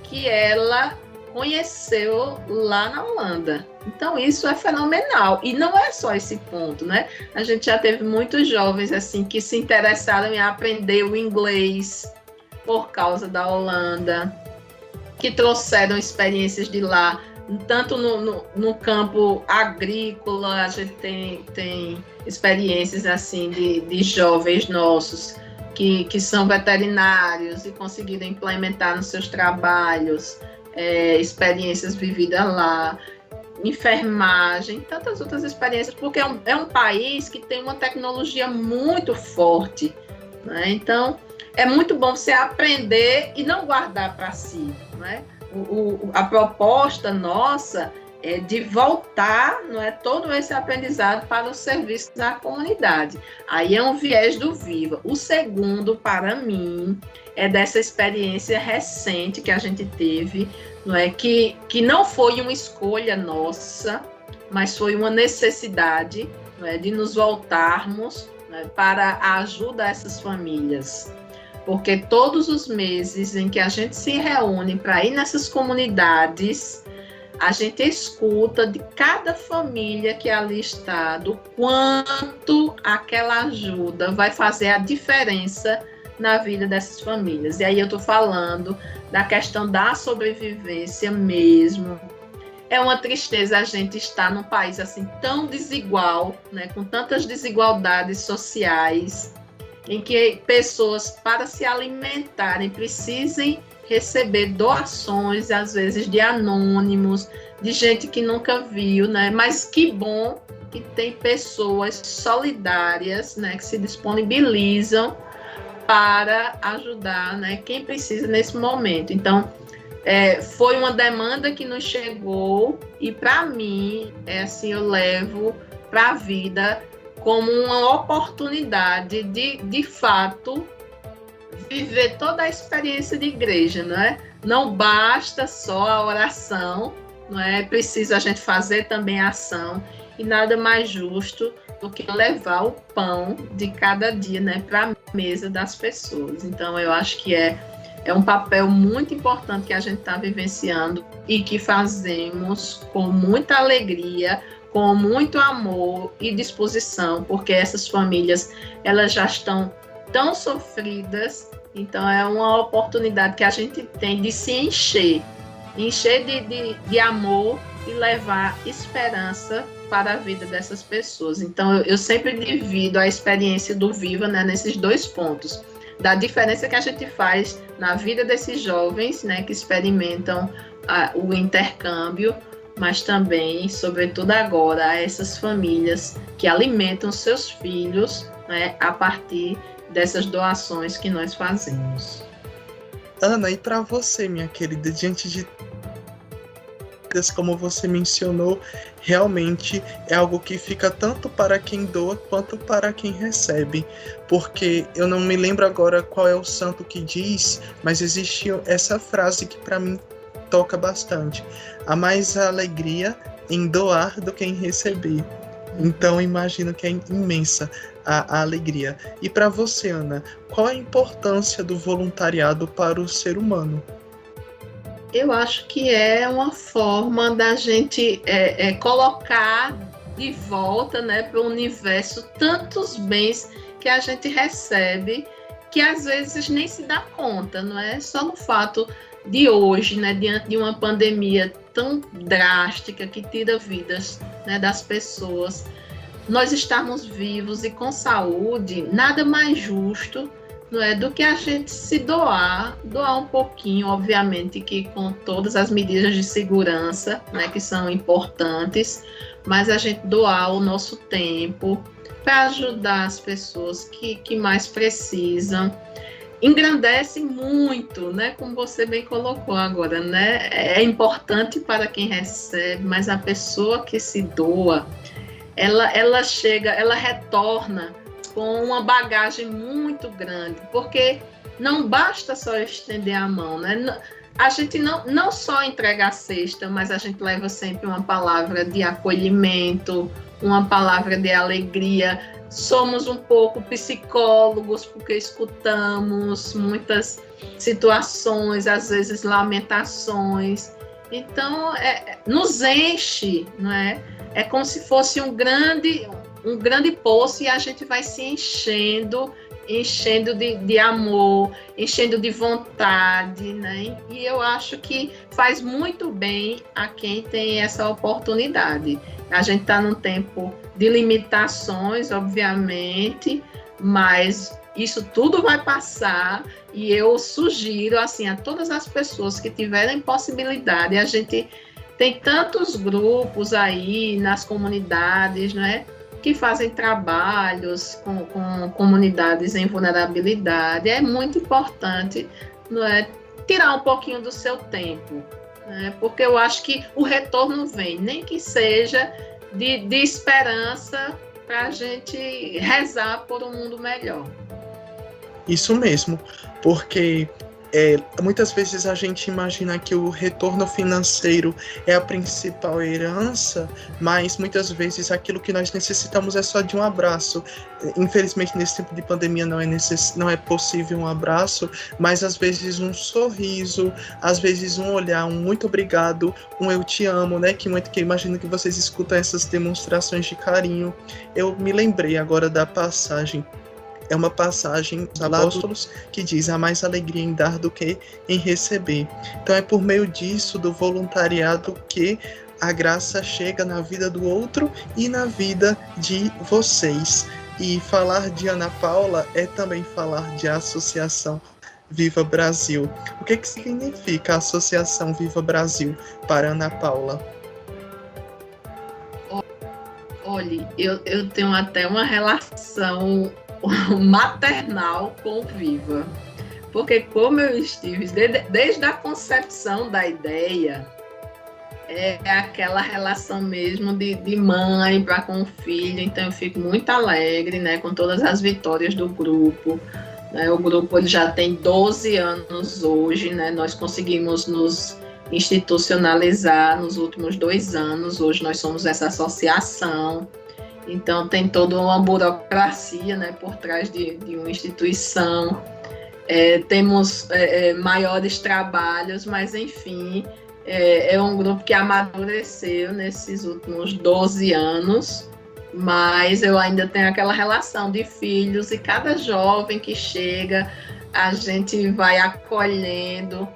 que ela conheceu lá na Holanda. Então isso é fenomenal. E não é só esse ponto, né? A gente já teve muitos jovens assim que se interessaram em aprender o inglês por causa da Holanda, que trouxeram experiências de lá, tanto no campo agrícola. A gente tem experiências assim de jovens nossos que são veterinários e conseguiram implementar nos seus trabalhos experiências vividas lá. enfermagem, tantas outras experiências, porque é um país que tem uma tecnologia muito forte, né? Então, é muito bom você aprender e não guardar para si, né? A proposta nossa é de voltar, não é, todo esse aprendizado para o serviço da comunidade. Aí é um viés do Viva. O segundo, para mim, é dessa experiência recente que a gente teve, não é, que não foi uma escolha nossa, mas foi uma necessidade, não é, de nos voltarmos, né, para a ajuda a essas famílias. Porque todos os meses em que a gente se reúne para ir nessas comunidades, a gente escuta de cada família que ali está, do quanto aquela ajuda vai fazer a diferença na vida dessas famílias. E aí eu estou falando da questão da sobrevivência mesmo. É uma tristeza a gente estar num país assim tão desigual, né, com tantas desigualdades sociais, em que pessoas, para se alimentarem, precisem receber doações, às vezes de anônimos, de gente que nunca viu, né? Mas que bom que tem pessoas solidárias, né, que se disponibilizam para ajudar, né, quem precisa nesse momento. Então, foi uma demanda que nos chegou e, para mim, assim, eu levo para a vida como uma oportunidade de fato, viver toda a experiência de igreja, não é? Não basta só a oração, não é? Precisa a gente fazer também a ação, e nada mais justo do que levar o pão de cada dia, né, para a mesa das pessoas. Então, eu acho que é um papel muito importante que a gente está vivenciando e que fazemos com muita alegria, com muito amor e disposição, porque essas famílias, elas já estão tão sofridas, então é uma oportunidade que a gente tem de se encher de amor e levar esperança para a vida dessas pessoas. Então eu sempre divido a experiência do Viva, né, nesses dois pontos, da diferença que a gente faz na vida desses jovens, né, que experimentam o intercâmbio, mas também, sobretudo agora, a essas famílias que alimentam seus filhos, né, a partir dessas doações que nós fazemos. Ana, e para você, minha querida, diante de como você mencionou, realmente é algo que fica tanto para quem doa quanto para quem recebe, porque eu não me lembro agora qual é o santo que diz, mas existe essa frase que para mim toca bastante: há mais alegria em doar do que em receber. Então imagino que é imensa a alegria. E para você, Ana, qual a importância do voluntariado para o ser humano? Eu acho que é uma forma da gente colocar de volta, né, para o universo tantos bens que a gente recebe, que às vezes nem se dá conta, não é? Só no fato de hoje, né, diante de uma pandemia tão drástica que tira vidas, né, das pessoas, nós estarmos vivos e com saúde, nada mais justo, não é, do que a gente se doar um pouquinho, obviamente que com todas as medidas de segurança, né, que são importantes, mas a gente doar o nosso tempo para ajudar as pessoas que mais precisam. Engrandece muito, né, como você bem colocou agora, né, é importante para quem recebe, mas a pessoa que se doa, ela chega, ela retorna com uma bagagem muito grande, porque não basta só estender a mão, né? A gente não só entrega a cesta, mas a gente leva sempre uma palavra de acolhimento, uma palavra de alegria. Somos um pouco psicólogos, porque escutamos muitas situações, às vezes lamentações. Então, nos enche, não é? É como se fosse um grande poço, e a gente vai se enchendo de amor, enchendo de vontade, né? E eu acho que faz muito bem a quem tem essa oportunidade. A gente está num tempo de limitações, obviamente, mas isso tudo vai passar, e eu sugiro assim a todas as pessoas que tiverem possibilidade, a gente tem tantos grupos aí nas comunidades, né, que fazem trabalhos com comunidades em vulnerabilidade. É muito importante, não é, tirar um pouquinho do seu tempo, né, porque eu acho que o retorno vem, nem que seja de esperança para a gente rezar por um mundo melhor. Isso mesmo, porque muitas vezes a gente imagina que o retorno financeiro é a principal herança, mas muitas vezes aquilo que nós necessitamos é só de um abraço. Infelizmente, nesse tempo de pandemia não é possível um abraço, mas às vezes um sorriso, às vezes um olhar, um muito obrigado, um eu te amo, né? Que imagino que vocês escutam essas demonstrações de carinho. Eu me lembrei agora da passagem. É uma passagem dos apóstolos que diz: há mais alegria em dar do que em receber. Então é por meio disso, do voluntariado, que a graça chega na vida do outro e na vida de vocês. E falar de Ana Paula é também falar de Associação Viva Brasil. O que significa a Associação Viva Brasil para Ana Paula? Olha, eu tenho até uma relação maternal com Viva, porque como eu estive desde a concepção da ideia, é aquela relação mesmo de mãe para com o filho, então eu fico muito alegre, né, com todas as vitórias do grupo, né, o grupo ele já tem 12 anos hoje, né, nós conseguimos nos institucionalizar nos últimos 2 anos, hoje nós somos essa associação. Então, tem toda uma burocracia, né, por trás de uma instituição. Temos maiores trabalhos, mas, enfim, é um grupo que amadureceu nesses últimos 12 anos, mas eu ainda tenho aquela relação de filhos, e cada jovem que chega, a gente vai acolhendo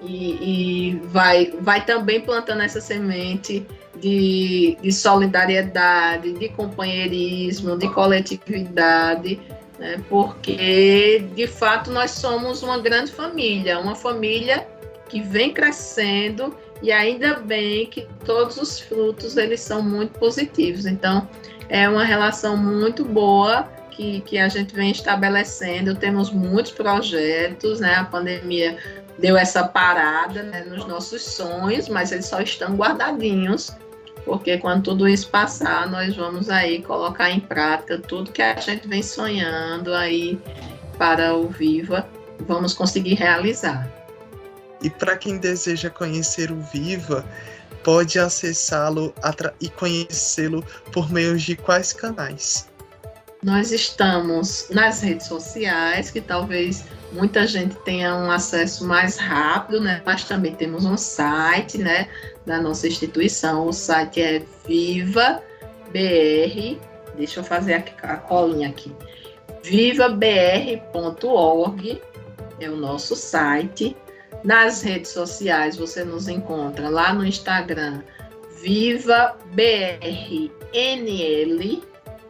e vai também plantando essa semente de solidariedade, de companheirismo, de coletividade, né? Porque, de fato, nós somos uma grande família, uma família que vem crescendo, e ainda bem que todos os frutos eles são muito positivos. Então, é uma relação muito boa que a gente vem estabelecendo. Temos muitos projetos, né? A pandemia deu essa parada, né, nos nossos sonhos, mas eles só estão guardadinhos, porque quando tudo isso passar, nós vamos aí colocar em prática tudo que a gente vem sonhando aí para o Viva, vamos conseguir realizar. E para quem deseja conhecer o Viva, pode acessá-lo e conhecê-lo por meio de quais canais? Nós estamos nas redes sociais, que talvez muita gente tenha um acesso mais rápido, né? Mas também temos um site, né, da nossa instituição. O site é Viva BR, deixa eu fazer a colinha aqui, vivabr.org é o nosso site. Nas redes sociais você nos encontra lá no Instagram, VivaBRNL,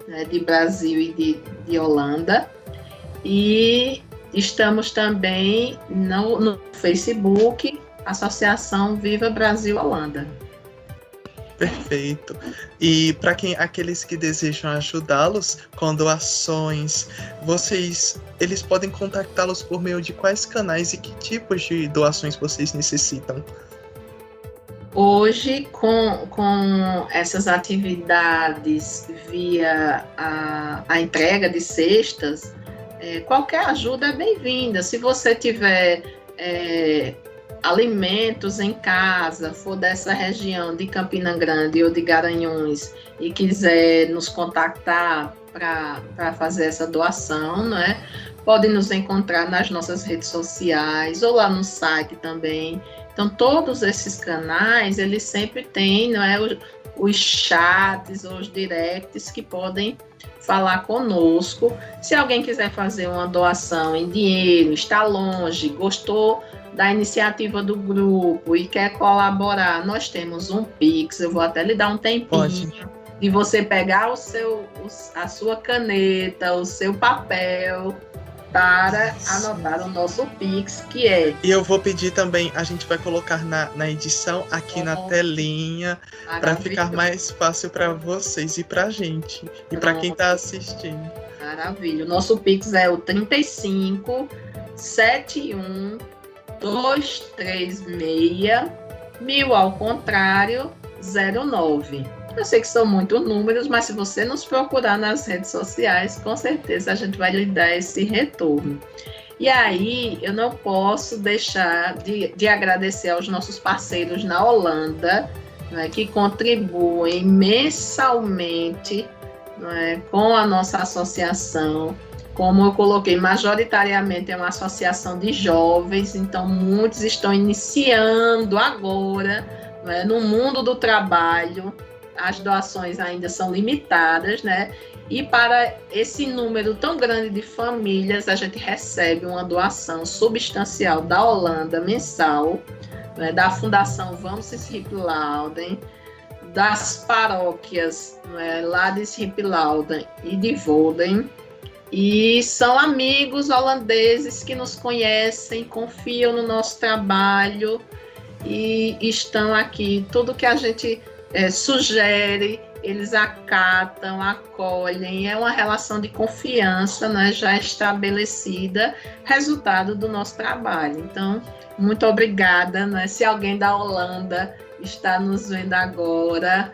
né, de Brasil e de Holanda, e estamos também no Facebook, Associação Viva Brasil Holanda. Perfeito. E para aqueles que desejam ajudá-los com doações, eles podem contactá-los por meio de quais canais e que tipos de doações vocês necessitam? Hoje, com essas atividades via a entrega de cestas, qualquer ajuda é bem-vinda. Se você tiver alimentos em casa, for dessa região de Campina Grande ou de Garanhuns e quiser nos contactar para fazer essa doação, né, pode nos encontrar nas nossas redes sociais ou lá no site também. Então, todos esses canais, eles sempre têm, não é, os chats ou os directs que podem falar conosco. Se alguém quiser fazer uma doação em dinheiro, está longe, gostou da iniciativa do grupo e quer colaborar, nós temos um Pix, eu vou até lhe dar um tempinho de você pegar a sua caneta, o seu papel, para anotar o nosso Pix, que é... E eu vou pedir também, a gente vai colocar na edição aqui na telinha, para ficar mais fácil para vocês e para a gente, e para quem está assistindo. Maravilha. O nosso Pix é o 35 71 236 1000 ao contrário 09. Eu sei que são muitos números, mas se você nos procurar nas redes sociais, com certeza a gente vai lhe dar esse retorno. E aí, eu não posso deixar de agradecer aos nossos parceiros na Holanda, né, que contribuem mensalmente, né, com a nossa associação. Como eu coloquei, majoritariamente é uma associação de jovens, então muitos estão iniciando agora, né, no mundo do trabalho. As doações ainda são limitadas, né? E para esse número tão grande de famílias, a gente recebe uma doação substancial da Holanda mensal, né, da Fundação Vamos Schiphouden, das paróquias, né, lá de Schiphouden e de Woerden. E são amigos holandeses que nos conhecem, confiam no nosso trabalho e estão aqui. Tudo que a gente sugere, eles acatam, acolhem, é uma relação de confiança, né, já estabelecida, resultado do nosso trabalho. Então, muito obrigada, né? Se alguém da Holanda está nos vendo agora,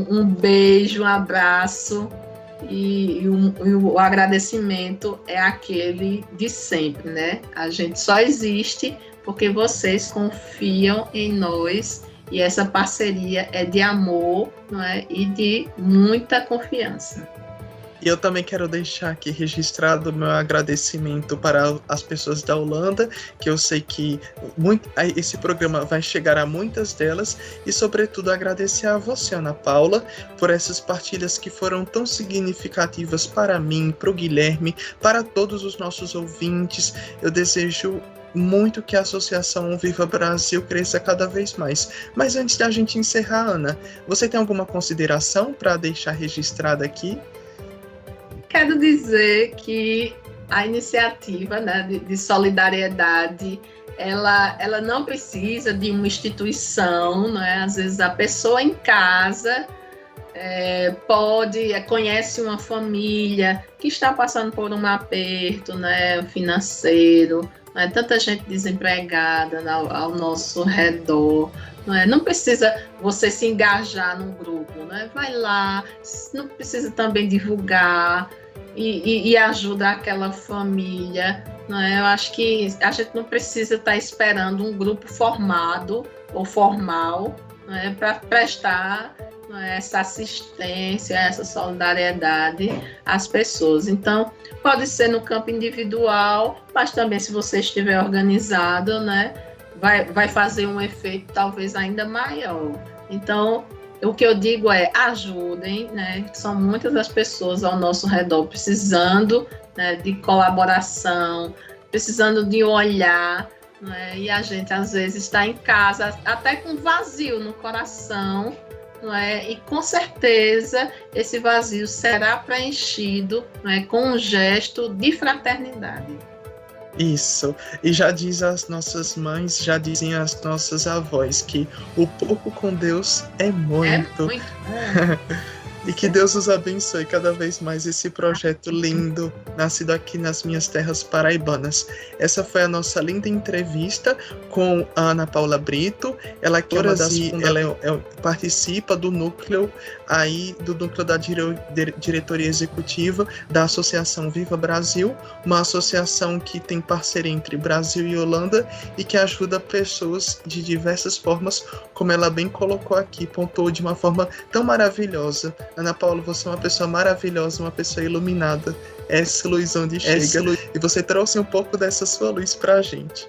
um beijo, um abraço, e o agradecimento é aquele de sempre, né? A gente só existe porque vocês confiam em nós. E essa parceria é de amor, não é? E de muita confiança. E eu também quero deixar aqui registrado o meu agradecimento para as pessoas da Holanda, que eu sei que esse programa vai chegar a muitas delas, e sobretudo agradecer a você, Ana Paula, por essas partilhas que foram tão significativas para mim, para o Guilherme, para todos os nossos ouvintes. Eu desejo muito que a Associação Viva Brasil cresça cada vez mais. Mas antes da gente encerrar, Ana, você tem alguma consideração para deixar registrada aqui? Quero dizer que a iniciativa, né, de solidariedade, ela não precisa de uma instituição, né? Às vezes a pessoa em casa conhece uma família que está passando por um aperto, né, financeiro, tanta gente desempregada ao nosso redor. Não precisa você se engajar num grupo, né? Vai lá, não precisa também divulgar e ajudar aquela família. Eu acho que a gente não precisa estar esperando um grupo formado ou formal, para prestar essa assistência, essa solidariedade às pessoas. Então, pode ser no campo individual, mas também se você estiver organizado, né, vai fazer um efeito talvez ainda maior. Então, o que eu digo é, ajudem, né, são muitas as pessoas ao nosso redor precisando, né, de colaboração, precisando de um olhar, né, e a gente às vezes está em casa até com vazio no coração, e com certeza esse vazio será preenchido, com um gesto de fraternidade. Isso, e já diz as nossas mães, já dizem as nossas avós que o pouco com Deus é muito. É muito bom. E que Deus os abençoe cada vez mais esse projeto lindo, nascido aqui nas minhas terras paraibanas. Essa foi a nossa linda entrevista com a Ana Paula Brito. Ela que participa do núcleo da diretoria executiva da Associação Viva Brasil, uma associação que tem parceria entre Brasil e Holanda e que ajuda pessoas de diversas formas, como ela bem colocou aqui, pontuou de uma forma tão maravilhosa. Ana Paula, você é uma pessoa maravilhosa, uma pessoa iluminada. Essa luz onde chega. E você trouxe um pouco dessa sua luz pra gente.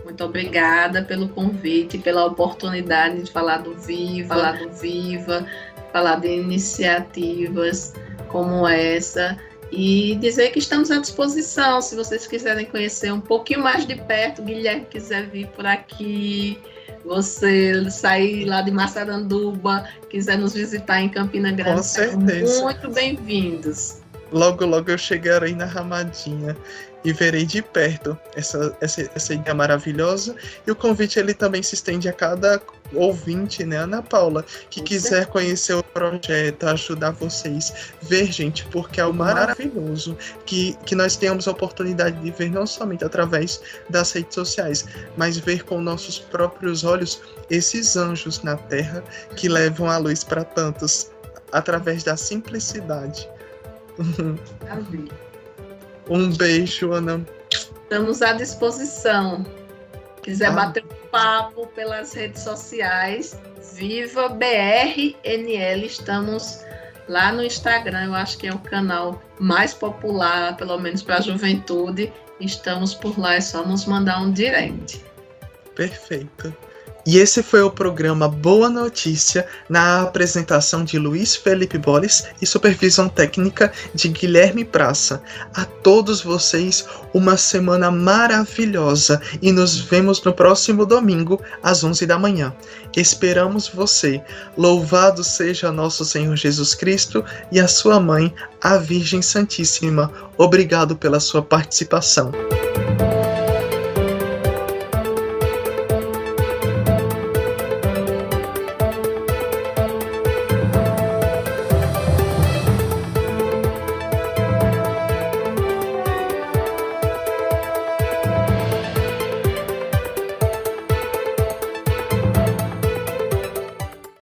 Muito obrigada pelo convite, pela oportunidade de falar do Viva, falar de iniciativas como essa e dizer que estamos à disposição. Se vocês quiserem conhecer um pouquinho mais de perto, o Guilherme quiser vir por aqui, você sair lá de Massaranduba, quiser nos visitar em Campina Grande, com certeza. Muito bem-vindos. Logo, logo eu chegarei na Ramadinha. e verei de perto essa ideia maravilhosa. E o convite ele também se estende a cada ouvinte, né, Ana Paula, que quiser conhecer o projeto, ajudar vocês, ver, gente, porque é o maravilhoso que nós tenhamos a oportunidade de ver não somente através das redes sociais, mas ver com nossos próprios olhos esses anjos na terra que levam a luz para tantos através da simplicidade. Um beijo, Ana. Estamos à disposição. Quiser bater um papo pelas redes sociais, Viva BRNL, estamos lá no Instagram, eu acho que é o canal mais popular, pelo menos para a juventude. Estamos por lá, é só nos mandar um direct. Perfeito. E esse foi o programa Boa Notícia, na apresentação de Luiz Felipe Boles e supervisão técnica de Guilherme Praça. A todos vocês, uma semana maravilhosa e nos vemos no próximo domingo, às 11 da manhã. Esperamos você. Louvado seja nosso Senhor Jesus Cristo e a sua mãe, a Virgem Santíssima. Obrigado pela sua participação.